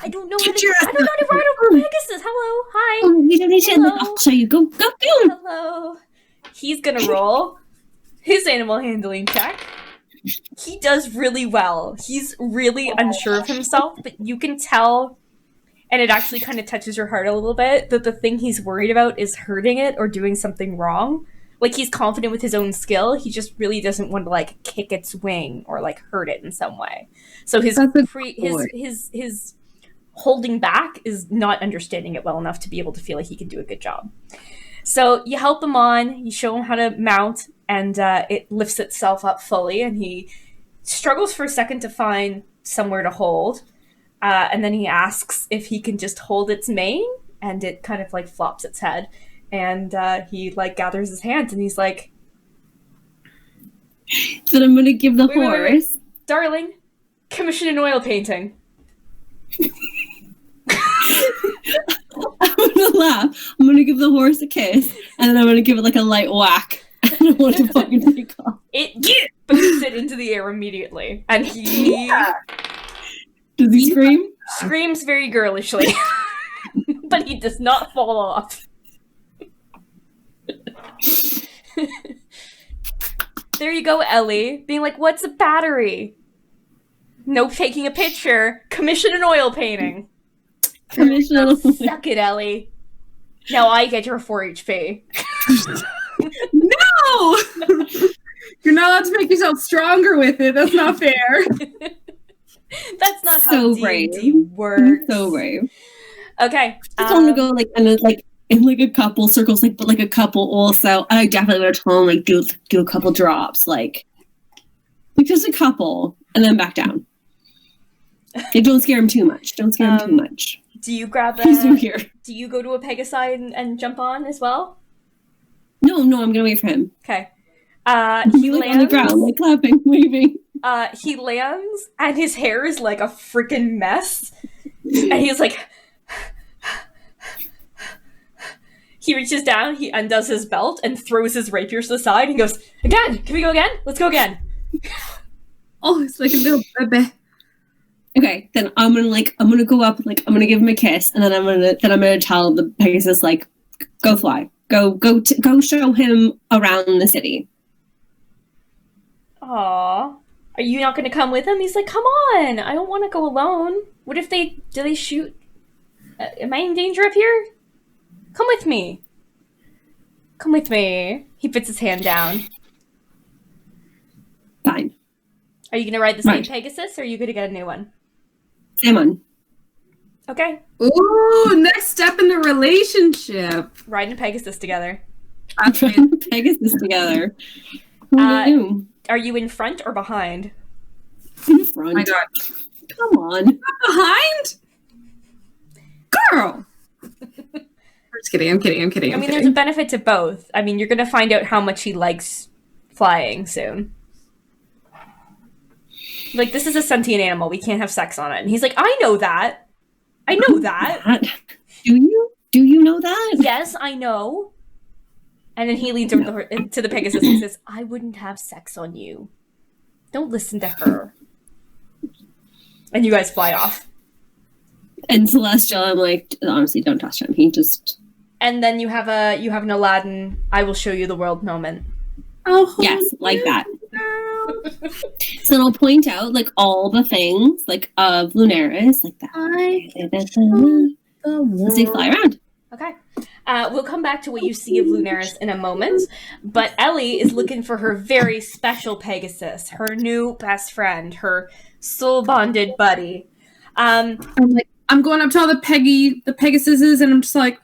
I don't know how to ride over Pegasus. Hello, hi. Oh, you don't need to. I'll show you. Go. Hello. He's gonna roll his animal handling check. He does really well. He's really unsure of himself, but you can tell, and it actually kind of touches your heart a little bit, that the thing he's worried about is hurting it or doing something wrong. Like, he's confident with his own skill. He just really doesn't want to, like, kick its wing or, like, hurt it in some way. So his holding back is not understanding it well enough to be able to feel like he can do a good job. So you help him on, you show him how to mount, and it lifts itself up fully, and he struggles for a second to find somewhere to hold. And then he asks if he can just hold its mane, and it kind of, like, flops its head. And he, like, gathers his hands, and he's like... Then I'm going to give the horse... Wait. Darling, commission an oil painting. I'm going to laugh. I'm going to give the horse a kiss, and then I'm going to give it, like, a light whack. I don't want to fucking take off. It boots it into the air immediately, and he... Yeah. Does he scream? Screams very girlishly. But he does not fall off. There you go, Elly. Being like, what's a battery? No taking a picture. Commission an oil painting. Suck it, Elly. Now I get your 4 HP. No! You're not allowed to make yourself stronger with it. That's not fair. That's not how D&D works. So brave. Okay. I just want to go like in like a couple circles, like but like a couple also. I definitely would have told him like do a couple drops, like just a couple, and then back down. Like, don't scare him too much. Don't scare him too much. Do you grab He's new here. Do you go to a Pegusi and jump on as well? No, I'm gonna wait for him. Okay. He lands on the ground, like clapping, waving. He lands and his hair is like a freaking mess. And he's like he reaches down, he undoes his belt and throws his rapier to the side. He goes, again! Can we go again? Let's go again. Oh, it's like a little baby. Okay, then I'm gonna go up, like I'm gonna give him a kiss, and then I'm gonna tell the Pegasus like, go fly, go show him around the city. Aww, are you not gonna come with him? He's like, come on, I don't want to go alone. What if do they shoot? Am I in danger up here? Come with me. Come with me. He puts his hand down. Fine. Are you gonna ride the same Pegasus, or are you gonna get a new one? Same one. Okay. Ooh, next step in the relationship. Riding a Pegasus together. Pegasus together. Are you in front or behind? In front. Oh my god. Come on. Behind? Girl! I'm kidding. I mean, there's a benefit to both. I mean, you're gonna find out how much he likes flying soon. Like, this is a sentient animal. We can't have sex on it. And he's like, I know that. I know that. Do you? Do you know that? Yes, I know. And then he leans over to the Pegasus and says, I wouldn't have sex on you. Don't listen to her. And you guys fly off. And Celestial, I'm like, honestly, don't touch him. He just... And then you have an Aladdin, I will show you the world moment. Oh, yes, like that. So it'll point out like all the things like of Lunaris, like that. As they fly around. Okay. We'll come back to what you see of Lunaris in a moment, but Elly is looking for her very special Pegasus, her new best friend, her soul-bonded buddy. I'm going up to all the Pegasuses, and I'm just like,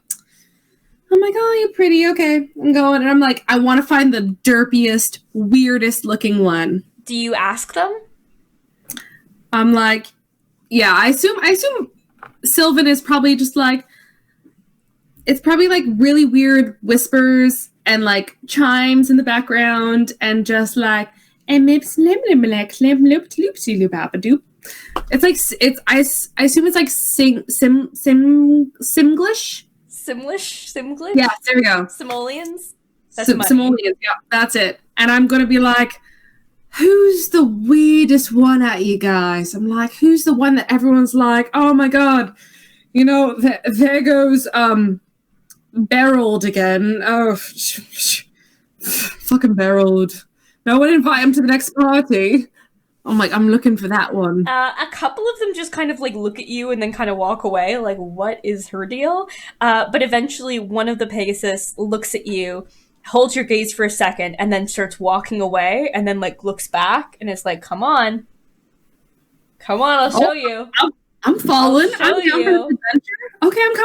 oh, you're pretty. Okay, I'm going, and I'm like, I want to find the derpiest, weirdest looking one. Do you ask them? I'm like, yeah, I assume Sylvan is probably just like, it's probably like really weird whispers and like chimes in the background and just like, it's like I assume it's like Simglish. Simglish? Yeah, there we go. Simoleons? Simoleons, yeah, that's it. And I'm gonna be like, who's the weirdest one at you guys? I'm like, who's the one that everyone's like, oh my god, you know, there goes Barreled again. Oh, fucking Barreled. No one invite him to the next party. I'm like, I'm looking for that one. A couple of them just kind of like look at you and then kind of walk away, like, what is her deal? But eventually one of the Pegasus looks at you, holds your gaze for a second, and then starts walking away, and then like looks back and is like, come on, I'll show you. I'm following. I'm down for this adventure. Okay, I'm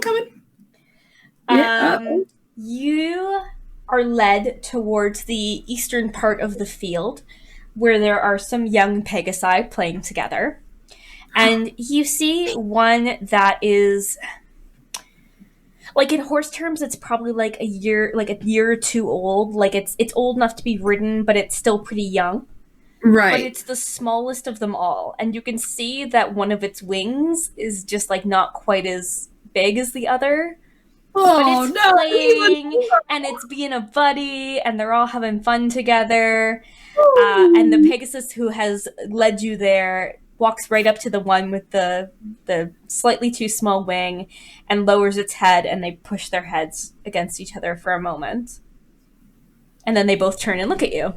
coming. Yeah. You are led towards the eastern part of the field, where there are some young Pegasi playing together. And you see one that is, like, in horse terms, it's probably like a year or two old. Like, it's old enough to be ridden, but it's still pretty young. Right. But it's the smallest of them all. And you can see that one of its wings is just, like, not quite as big as the other. Oh, but it's playing, and it's being a buddy, and they're all having fun together. And the Pegasus who has led you there walks right up to the one with the slightly too small wing and lowers its head, and they push their heads against each other for a moment. And then they both turn and look at you.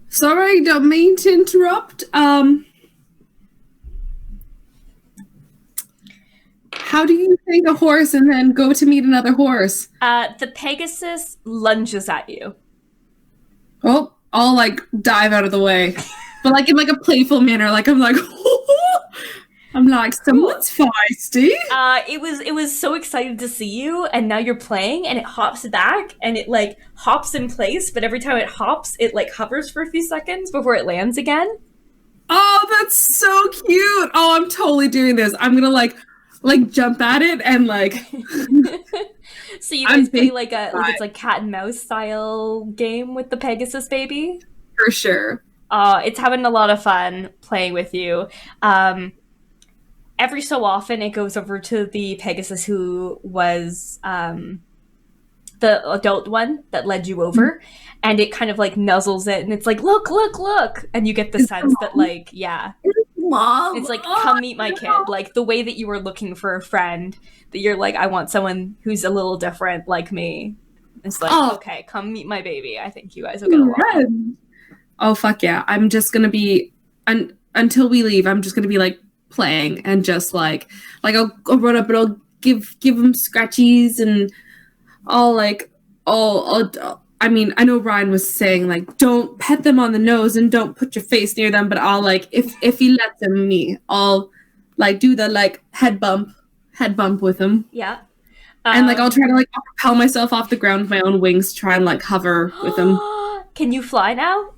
Sorry, don't mean to interrupt. How do you take a horse and then go to meet another horse? The Pegasus lunges at you. Oh, I'll like dive out of the way, but like in like a playful manner. Like I'm like, I'm like, someone's feisty. It was so excited to see you, and now you're playing, and it hops back, and it like hops in place. But every time it hops, it like hovers for a few seconds before it lands again. Oh, that's so cute. Oh, I'm totally doing this. I'm gonna like jump at it and like. So you guys play like it's like cat and mouse style game with the Pegasus baby? For sure. It's having a lot of fun playing with you. Every so often it goes over to the Pegasus who was the adult one that led you over, and it kind of like nuzzles it, and it's like, look, and you get the sense that like, yeah. Mom. It's like, come meet my kid. Like, the way that you were looking for a friend, that you're like, I want someone who's a little different like me. It's like, okay, come meet my baby. I think you guys will get along. Oh, fuck yeah. I'm just going to be, until we leave, I'm just going to be, like, playing and just, like I'll run up and I'll give them scratchies and I mean, I know Ryan was saying, like, don't pet them on the nose and don't put your face near them, but I'll, like, if he lets me, I'll, like, do the, like, head bump with him. Yeah. And, like, I'll try to, like, propel myself off the ground with my own wings to try and, like, hover with him. Can you fly now?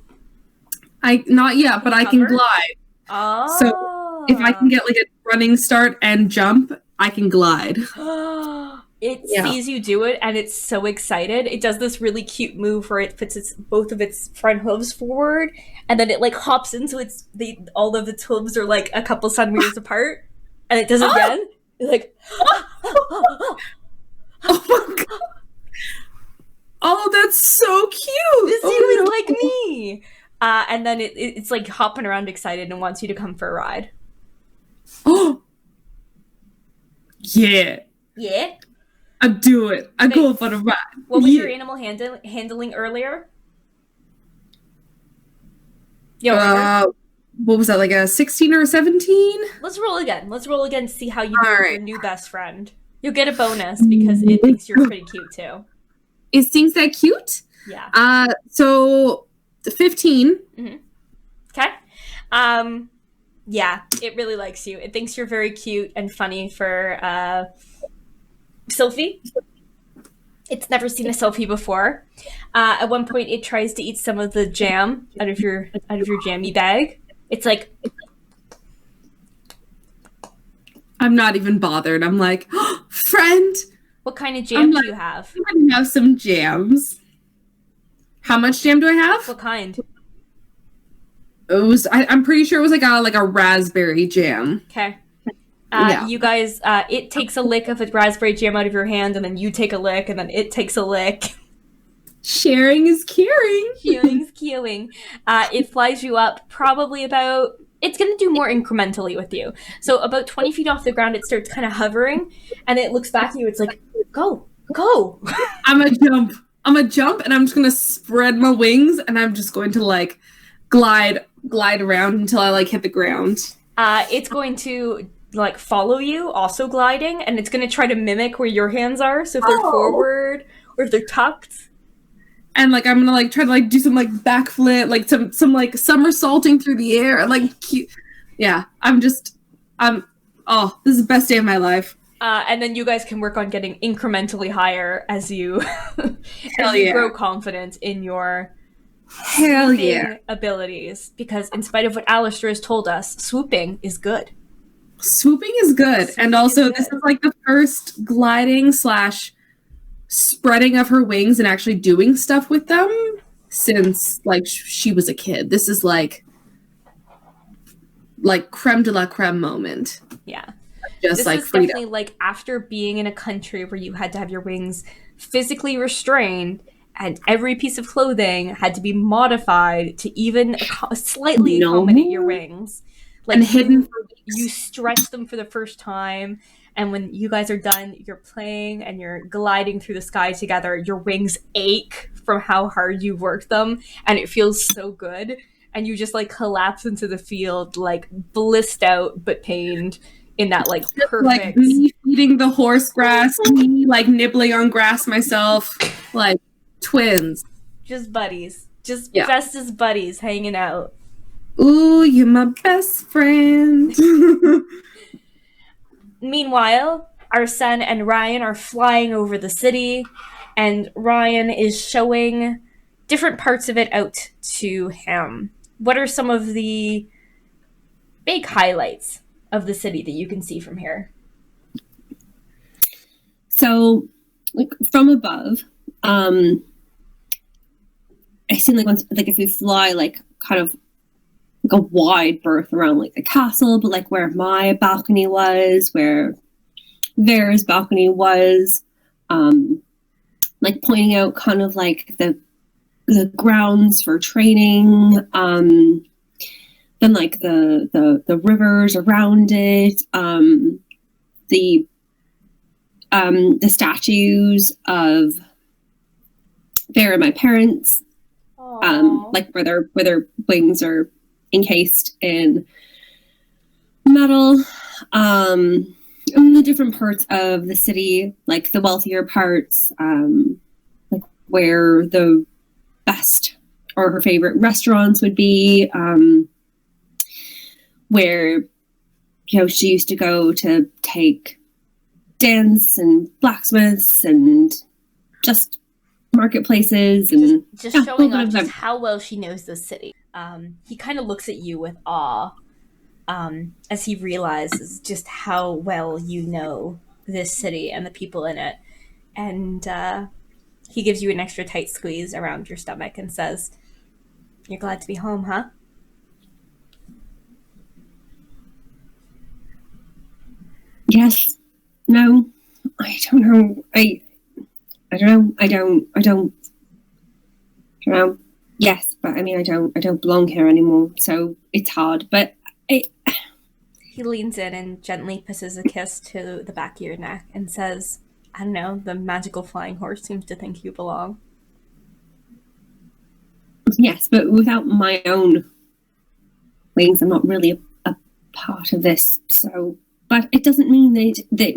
Not yet, but I can glide. Oh. So, if I can get, like, a running start and jump, I can glide. It sees you do it, and it's so excited. It does this really cute move where it puts both of its front hooves forward, and then it like hops into all of its hooves are like a couple centimeters apart, and it does it again. It's like, oh my god! Oh, that's so cute. This is like me. And then it's like hopping around excited and wants you to come for a ride. Oh, yeah. Yeah? I do it. I go for the ride. What was your animal handling earlier? What was that, like a 16 or a 17? Let's roll again. To see how you do with your new best friend. You'll get a bonus because it thinks you're pretty cute too. It thinks that cute? Yeah. So 15. Mm-hmm. Okay. Yeah, it really likes you. It thinks you're very cute and funny for Sophie. It's never seen a Sophie before. At one point, it tries to eat some of the jam out of your jammy bag. It's like, I'm not even bothered. I'm like, oh, friend. What kind of jam do you have? I have some jams. How much jam do I have? What kind? It was. I'm pretty sure it was like a raspberry jam. Okay. Yeah. You guys, it takes a lick of the raspberry jam out of your hand, and then you take a lick, and then it takes a lick. Sharing is caring. Sharing is caring. It flies you up probably about... It's going to do more incrementally with you. So about 20 feet off the ground, it starts kind of hovering, and it looks back at you. It's like, go. I'm a jump, and I'm just going to spread my wings, and I'm just going to, like, glide around until I, like, hit the ground. It's going to, like, follow you, also gliding, and it's going to try to mimic where your hands are. So if they're forward or if they're tucked. And, like, I'm gonna, like, try to, like, do some, like, backflip, like, some like, somersaulting through the air. Like, cute. Yeah, this is the best day of my life. And then you guys can work on getting incrementally higher as you, grow confident in your abilities. Because in spite of what Alistair has told us, swooping is good. Swooping is good. And also, this is, like, the first gliding / spreading of her wings and actually doing stuff with them since, like, she was a kid. This is like creme de la creme moment. Yeah. Just this like is freedom. Definitely like after being in a country where you had to have your wings physically restrained and every piece of clothing had to be modified to even slightly accommodate your wings. Like, and hidden. You stretch them for the first time. And when you guys are done, you're playing and you're gliding through the sky together. Your wings ache from how hard you've worked them. And it feels so good. And you just, like, collapse into the field, like, blissed out but pained in that, like, perfect... Like, me feeding the horse grass, me, like, nibbling on grass myself. Like, twins. Just buddies. Just bestest buddies hanging out. Ooh, you're my best friend. Meanwhile, Arsen and Ryan are flying over the city, and Ryan is showing different parts of it out to him. What are some of the big highlights of the city that you can see from here? So, like, from above, I see, like, once, like, if we fly, like, kind of like a wide berth around, like, the castle, but, like, where my balcony was, where Vera's balcony was, like, pointing out kind of, like, the grounds for training, then, like, the rivers around it, the statues of Vera and my parents, like, where their wings are encased in metal, and the different parts of the city, like the wealthier parts, like where the best or her favorite restaurants would be, where, you know, she used to go to take dance and blacksmiths and just marketplaces and just showing off just how well she knows the city. He kind of looks at you with awe, as he realizes just how well you know this city and the people in it. And he gives you an extra tight squeeze around your stomach and says, "You're glad to be home, huh?" Yes. No. I don't know. I don't know. Yes. but I mean, I don't belong here anymore, so it's hard. But he leans in and gently pisses a kiss to the back of your neck and says, I don't know, the magical flying horse seems to think you belong. Yes, but without my own wings, I'm not really a part of this. So, but it doesn't mean that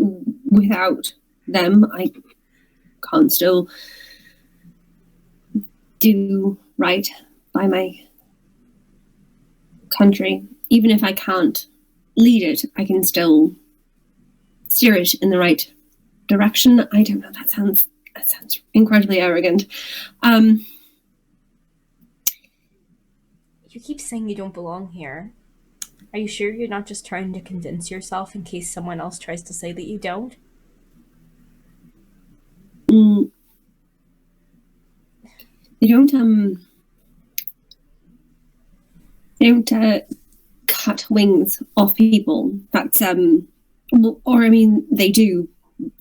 without them, I can't still do right by my country. Even if I can't lead it, I can still steer it in the right direction. I don't know. That sounds incredibly arrogant. You keep saying you don't belong here. Are you sure you're not just trying to convince yourself in case someone else tries to say that you don't? They don't cut wings off people. That's or I mean they do,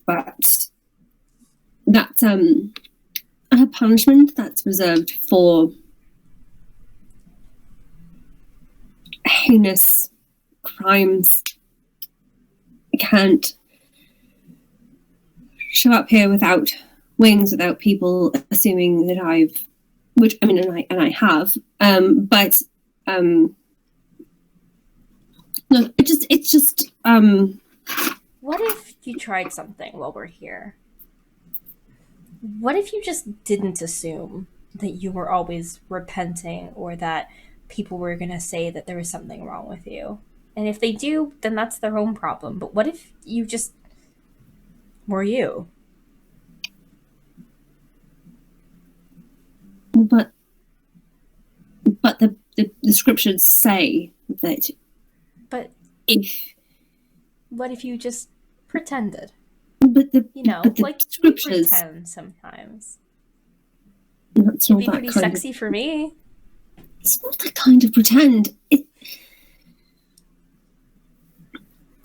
but that's a punishment that's reserved for heinous crimes. I can't show up here without wings, without people assuming that which I mean, and I have, but no, it's just. What if you tried something while we're here? What if you just didn't assume that you were always repenting or that people were going to say that there was something wrong with you? And if they do, then that's their own problem. But what if you just were you? But the scriptures say that. But what if you just pretended? But the like scriptures pretend sometimes. That's It'd be pretty sexy for me. It's not that kind of pretend.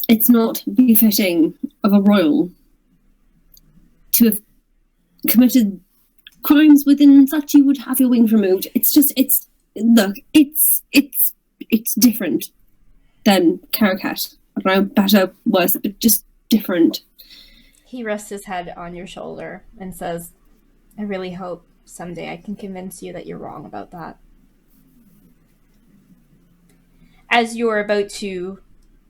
It's not befitting of a royal to have committed crimes within such you would have your wings removed. It's different than Caracat. I don't know, better, worse, but just different. He rests his head on your shoulder and says, I really hope someday I can convince you that you're wrong about that. As you're about to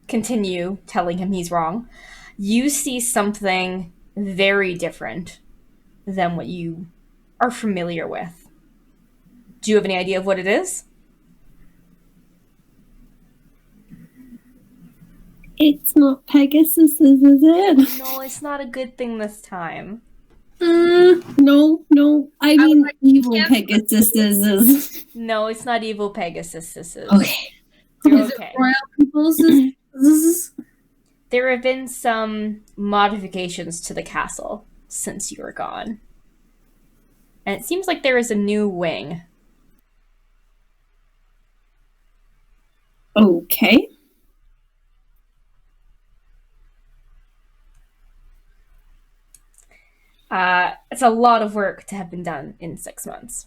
continue telling him he's wrong, you see something very different than what you are familiar with. Do you have any idea of what it is? It's not Pegasus, is it? No, it's not a good thing this time. No. I mean, evil Pegasus. No, it's not evil Pegasus. Okay. You're okay. Royal impulses? There have been some modifications to the castle since you were gone. And it seems like there is a new wing. Okay. It's a lot of work to have been done in 6 months.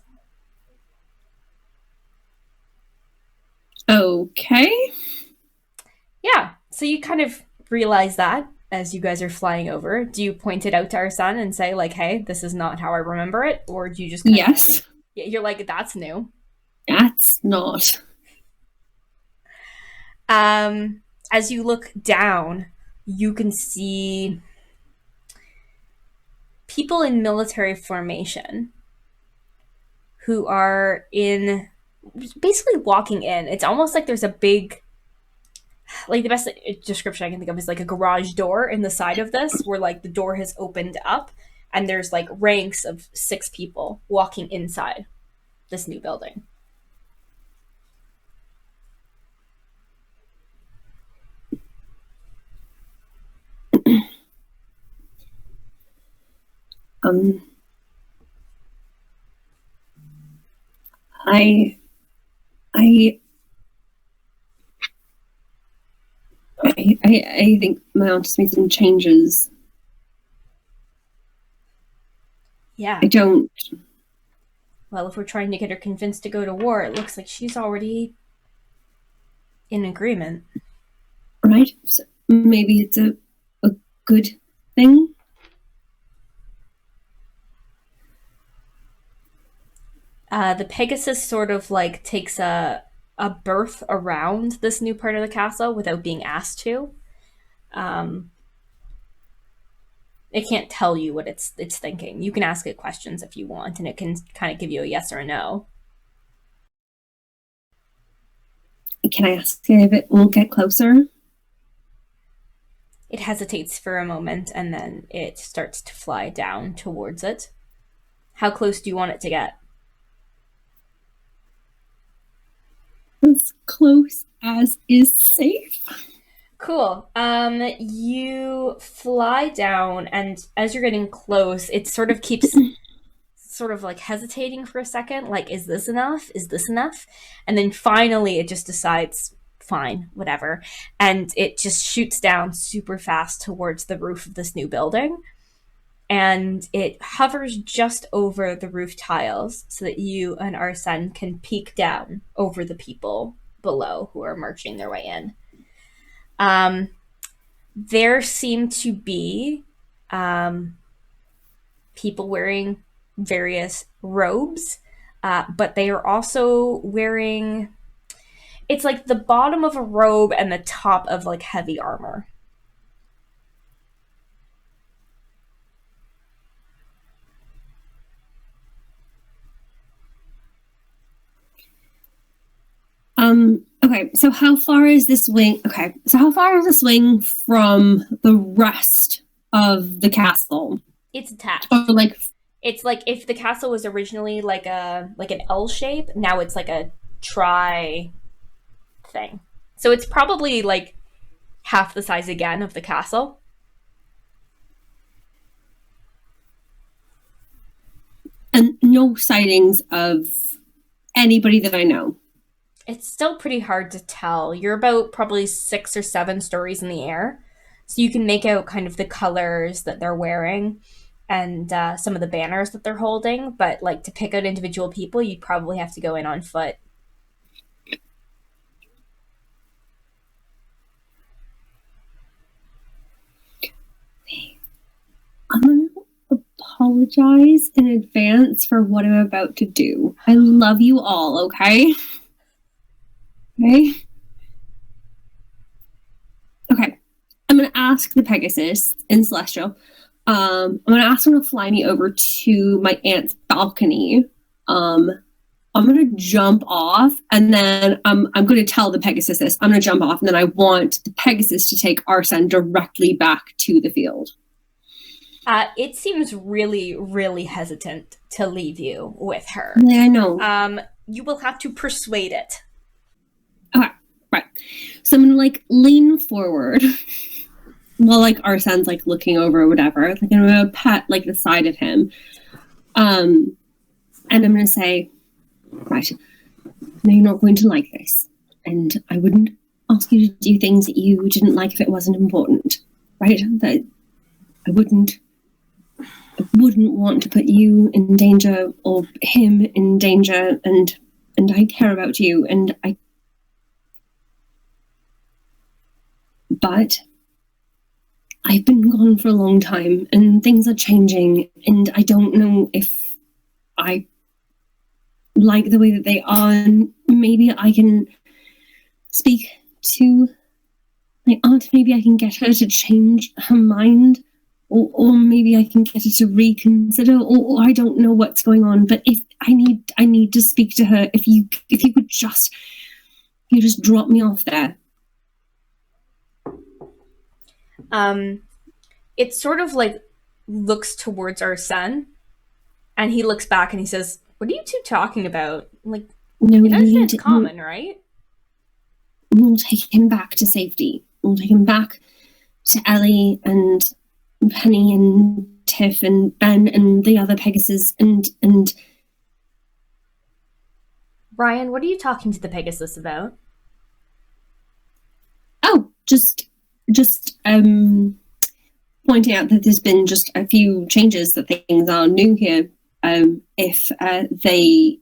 Okay. Yeah, so you kind of realize that as you guys are flying over. Do you point it out to Arsen and say, like, hey, this is not how I remember it? Or do you just Yes. You're like, that's new. That's not. As you look down, you can see people in military formation who are basically walking in. It's almost like there's a big, like the best description I can think of is like a garage door in the side of this where like the door has opened up and there's like ranks of 6 people walking inside this new building. I think my aunt has made some changes. Yeah. I don't Well, if we're trying to get her convinced to go to war, it looks like she's already in agreement. Right? So maybe it's a good thing. The Pegasus sort of like takes a berth around this new part of the castle without being asked to. It can't tell you what it's thinking. You can ask it questions if you want, and it can kind of give you a yes or a no. Can I ask if it will get closer? It hesitates for a moment, and then it starts to fly down towards it. How close do you want it to get? As close as is safe. Cool. You fly down, and as you're getting close, it sort of keeps sort of like hesitating for a second, like, is this enough? Is this enough? And then finally it just decides, fine, whatever. And it just shoots down super fast towards the roof of this new building. And it hovers just over the roof tiles so that you and Arsen can peek down over the people below who are marching their way in. There seem to be people wearing various robes, but they are also wearing, it's like the bottom of a robe and the top of like heavy armor. Okay, so how far is this wing? Okay, so how far is this wing from the rest of the castle? It's attached. Or like, it's like if the castle was originally like an L shape, now it's like a tri thing. So it's probably like half the size again of the castle. And no sightings of anybody that I know. It's still pretty hard to tell. You're about probably 6 or 7 stories in the air. So you can make out kind of the colors that they're wearing and some of the banners that they're holding. But like to pick out individual people, you'd probably have to go in on foot. I'm going to apologize in advance for what I'm about to do. I love you all, okay? Okay. Okay. I'm going to ask the Pegasus in Celestial. I'm going to ask him to fly me over to my aunt's balcony. I'm going to jump off, and then I'm going to tell the Pegasus this. I'm going to jump off, and then I want the Pegasus to take Arsen directly back to the field. It seems really, really hesitant to leave you with her. Yeah, I know. You will have to persuade it. Okay, right. So I'm gonna like lean forward while like Arsen's like looking over or whatever. Like I'm gonna pat like the side of him. And I'm gonna say, right, no, you're not going to like this. And I wouldn't ask you to do things that you didn't like if it wasn't important. Right? That I wouldn't want to put you in danger or him in danger, and I care about you, and but I've been gone for a long time and things are changing, and I don't know if I like the way that they are, and maybe I can speak to my aunt, maybe I can get her to change her mind, or maybe I can get her to reconsider, or I don't know what's going on, but if I need to speak to her, if you could just drop me off there. It sort of like looks towards Arsen, and he looks back and he says, "What are you two talking about? Like, no, you understand it's common, right? We'll take him back to safety. We'll take him back to Elly and Penny and Tiff and Ben and the other Pegasus and Ryan, what are you talking to the Pegasus about?" Oh, just pointing out that there's been just a few changes, that things are new here. if they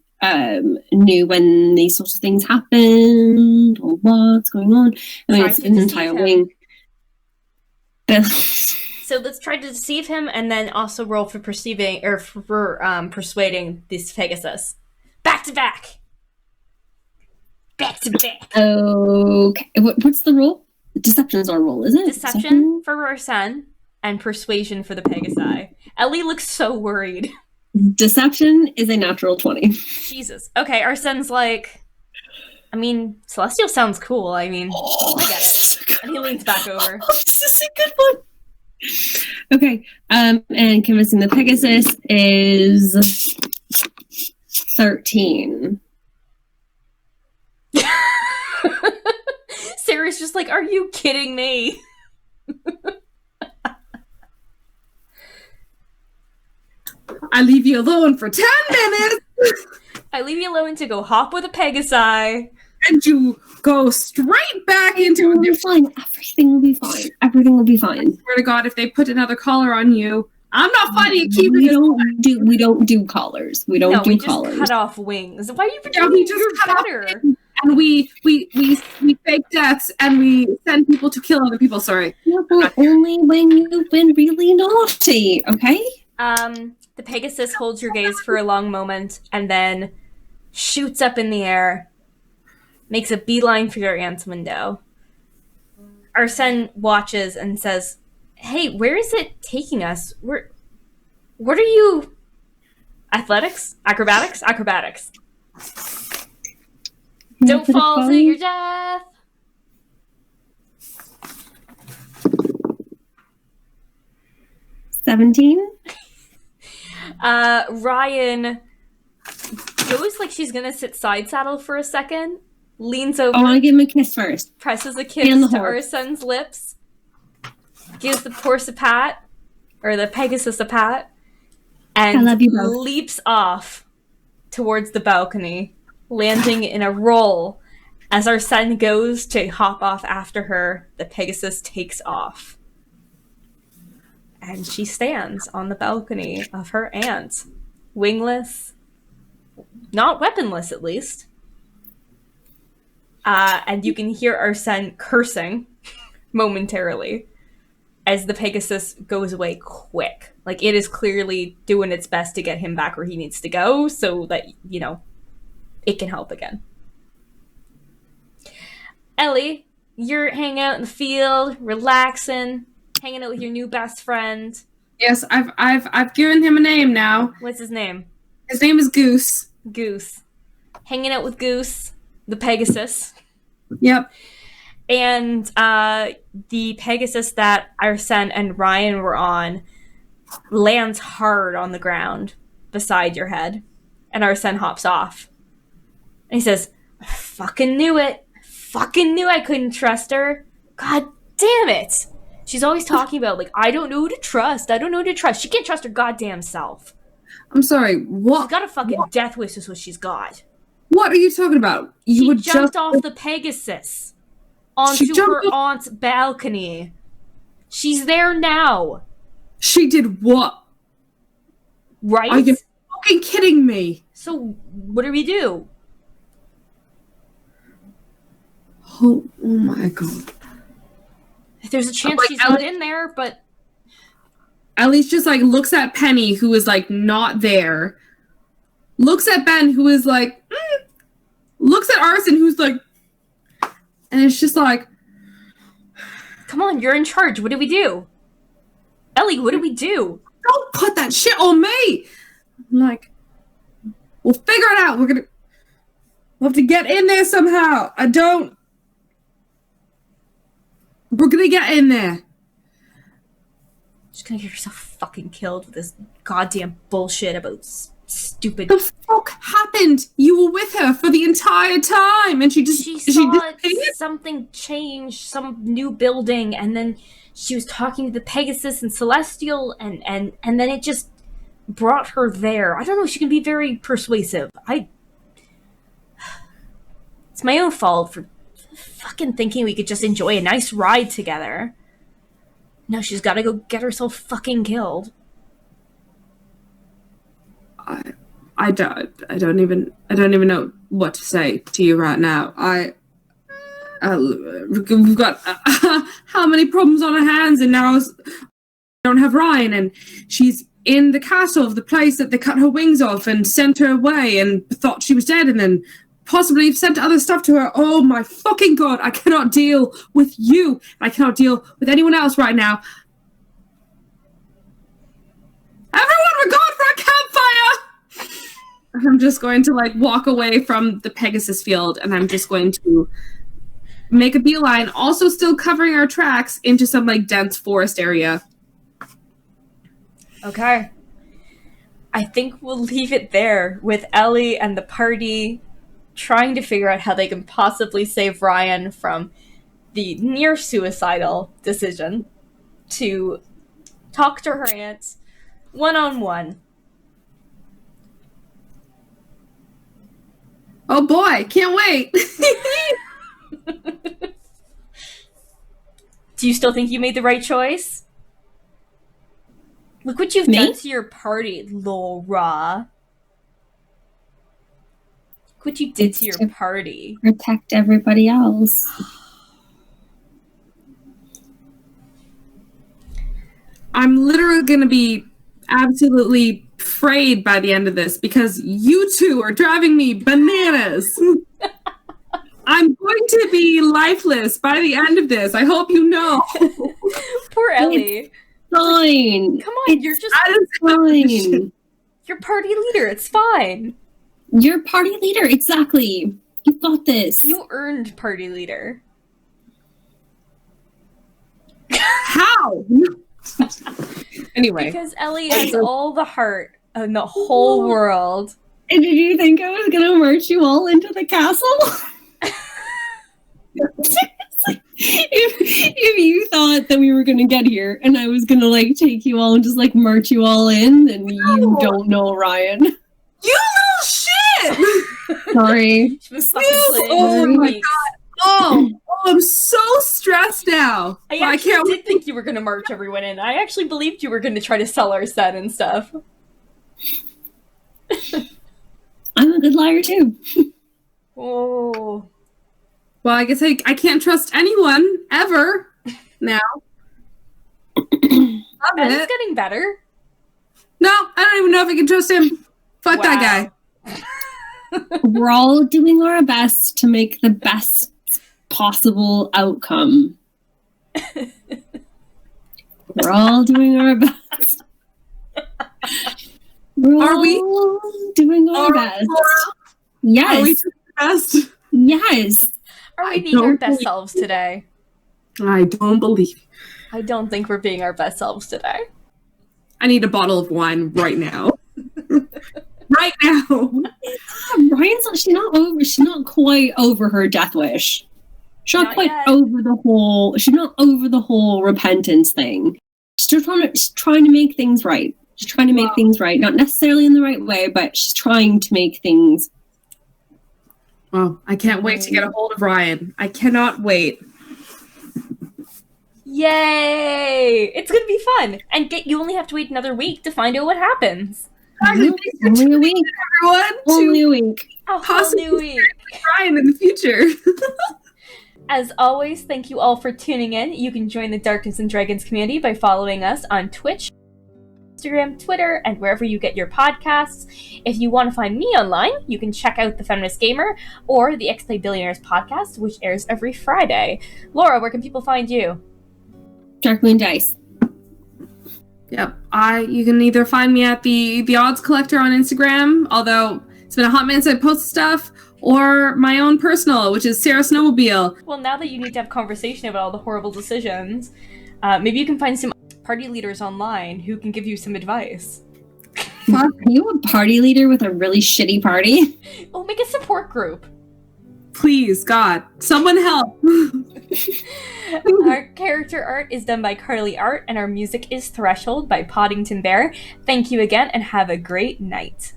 knew when these sorts of things happened or what's going on. I mean, it's an entire wing. So let's try to deceive him, and then also roll for perceiving or for persuading this Pegasus. Back to back. Back to back. Okay. What's the roll? Deception's our roll, is it? Deception for Arsen and persuasion for the Pegasi. Elly looks so worried. Deception is a natural 20. Jesus. Okay, Arsen's like, I mean, Celestial sounds cool. I mean, I get it. And he leans back over. Oh, this is a good one. Okay, and convincing the Pegasus is 13. Sarah's just like, are you kidding me? I leave you alone for 10 minutes! I leave you alone to go hop with a Pegasi. And you go straight back into a fine. Everything will be fine. Everything will be fine. I swear to God, if they put another collar on you, I'm not fighting a keeper. We don't do collars. We don't do collars. Just cut off wings. Why are you pretending you're better? And we fake deaths and we send people to kill other people. Sorry. Yeah, but only when you've been really naughty, okay? The Pegasus holds your gaze for a long moment and then shoots up in the air, makes a beeline for your aunt's window. Arsen watches and says, hey, where is it taking us? What are you? Athletics? Acrobatics? Acrobatics. Don't fall to your death. $17. Ryan goes like she's gonna sit side saddle for a second, leans over. I want to give him a kiss first. Presses a kiss to Arsen's lips. Gives the horse a pat, or the Pegasus a pat, and leaps off towards the balcony, landing in a roll. As Arsen goes to hop off after her, the Pegasus takes off. And she stands on the balcony of her aunt, wingless, not weaponless at least. And you can hear Arsen cursing momentarily as the Pegasus goes away quick. Like, it is clearly doing its best to get him back where he needs to go so that, you know, it can help again. Elly, you're hanging out in the field, relaxing, hanging out with your new best friend. Yes, I've given him a name now. What's his name? His name is Goose. Goose. Hanging out with Goose, the Pegasus. Yep. And the Pegasus that Arsen and Ryan were on lands hard on the ground beside your head. And Arsen hops off. And he says, I fucking knew it. Fucking knew I couldn't trust her. God damn it. She's always talking about, like, I don't know who to trust. I don't know who to trust. She can't trust her goddamn self. I'm sorry, what? She's got a fucking death wish is what she's got. What are you talking about? She jumped off the Pegasus onto her aunt's balcony. She's there now. She did what? Right? Are you fucking kidding me? So, what do we do? Oh my God. There's a chance she's not in there, but... Elly's just, like, looks at Penny, who is, like, not there. Looks at Ben, who is, like... Looks at Arsen, who's, like... And it's just, like... Come on, you're in charge. What do we do? Elly, what do we do? Don't put that shit on me! I'm like... We'll figure it out. We'll have to get in there somehow. We're gonna get in there. Just gonna get yourself fucking killed with this goddamn bullshit about stupid... The fuck happened? You were with her for the entire time, and she saw something change, some new building, and then she was talking to the Pegasus and Celestial, and then it just brought her there. I don't know, she can be very persuasive. It's my own fault for fucking thinking we could just enjoy a nice ride together. No, she's gotta go get herself fucking killed. I don't even know what to say to you right now. We've got how many problems on our hands, and now we don't have Ryan, and she's in the castle of the place that they cut her wings off and sent her away and thought she was dead, and then possibly sent other stuff to her. Oh my fucking god, I cannot deal with you. I cannot deal with anyone else right now. Everyone, we're going for a campfire! I'm just going to walk away from the Pegasus field, and I'm just going to make a beeline, also still covering our tracks, into some dense forest area. Okay. I think we'll leave it there with Elly and the party trying to figure out how they can possibly save Ryan from the near suicidal decision to talk to her aunt one-on-one. Oh boy, can't wait! Do you still think you made the right choice? Look what you've done to your party, Laura. Look what you did to your party. Protect everybody else. I'm literally going to be absolutely frayed by the end of this because you two are driving me bananas. I'm going to be lifeless by the end of this. I hope you know. Poor Elly. Fine. Come on, you're just fine. You're party leader. It's fine. You're party leader. Exactly. You've got this. You earned party leader. How? Anyway. Because Elly has all the heart in the whole world. And did you think I was going to march you all into the castle? if you thought that we were going to get here and I was going to take you all and just march you all in, then you don't know Ryan. You little shit! Sorry. Oh my god. Oh, I'm so stressed now. I actually did think you were going to march everyone in. I actually believed you were going to try to sell our set and stuff. I'm a good liar too. Oh. Well, I guess I can't trust anyone ever now. It's getting better. No, I don't even know if I can trust him. Fuck that guy. We're all doing our best to make the best possible outcome. We're all doing our best. Are we doing our best? Yes. Are we doing our best? Yes. Are we being our best selves today? I don't believe. I don't think we're being our best selves today. I need a bottle of wine right now. Right now. She's not quite over her death wish. She's not quite over the whole. She's not over the whole repentance thing. She's trying to make things right. She's trying to make things right, not necessarily in the right way, but she's trying to make things. Well, I can't wait to get a hold of Ryan. I cannot wait. Yay! It's gonna be fun, and you only have to wait another week to find out what happens. Only a week, everyone. Only a week. A whole new week. Ryan in the future. As always, thank you all for tuning in. You can join the Darkness and Dragons community by following us on Twitch, Instagram, Twitter, and wherever you get your podcasts. If you want to find me online, you can check out The Feminist Gamer or the X-Play Billionaires podcast, which airs every Friday. Laura, where can people find you? Dark Moon Dice. Yep. You can either find me at the Odds Collector on Instagram, although it's been a hot minute since I post stuff, or my own personal, which is Sarah Snowmobile. Well, now that you need to have conversation about all the horrible decisions, maybe you can find some party leaders online who can give you some advice. Are you a party leader with a really shitty party? Oh, make a support group. Please, God, someone help. Our character art is done by Carly Art, and our music is Threshold by Poddington Bear. Thank you again, and have a great night.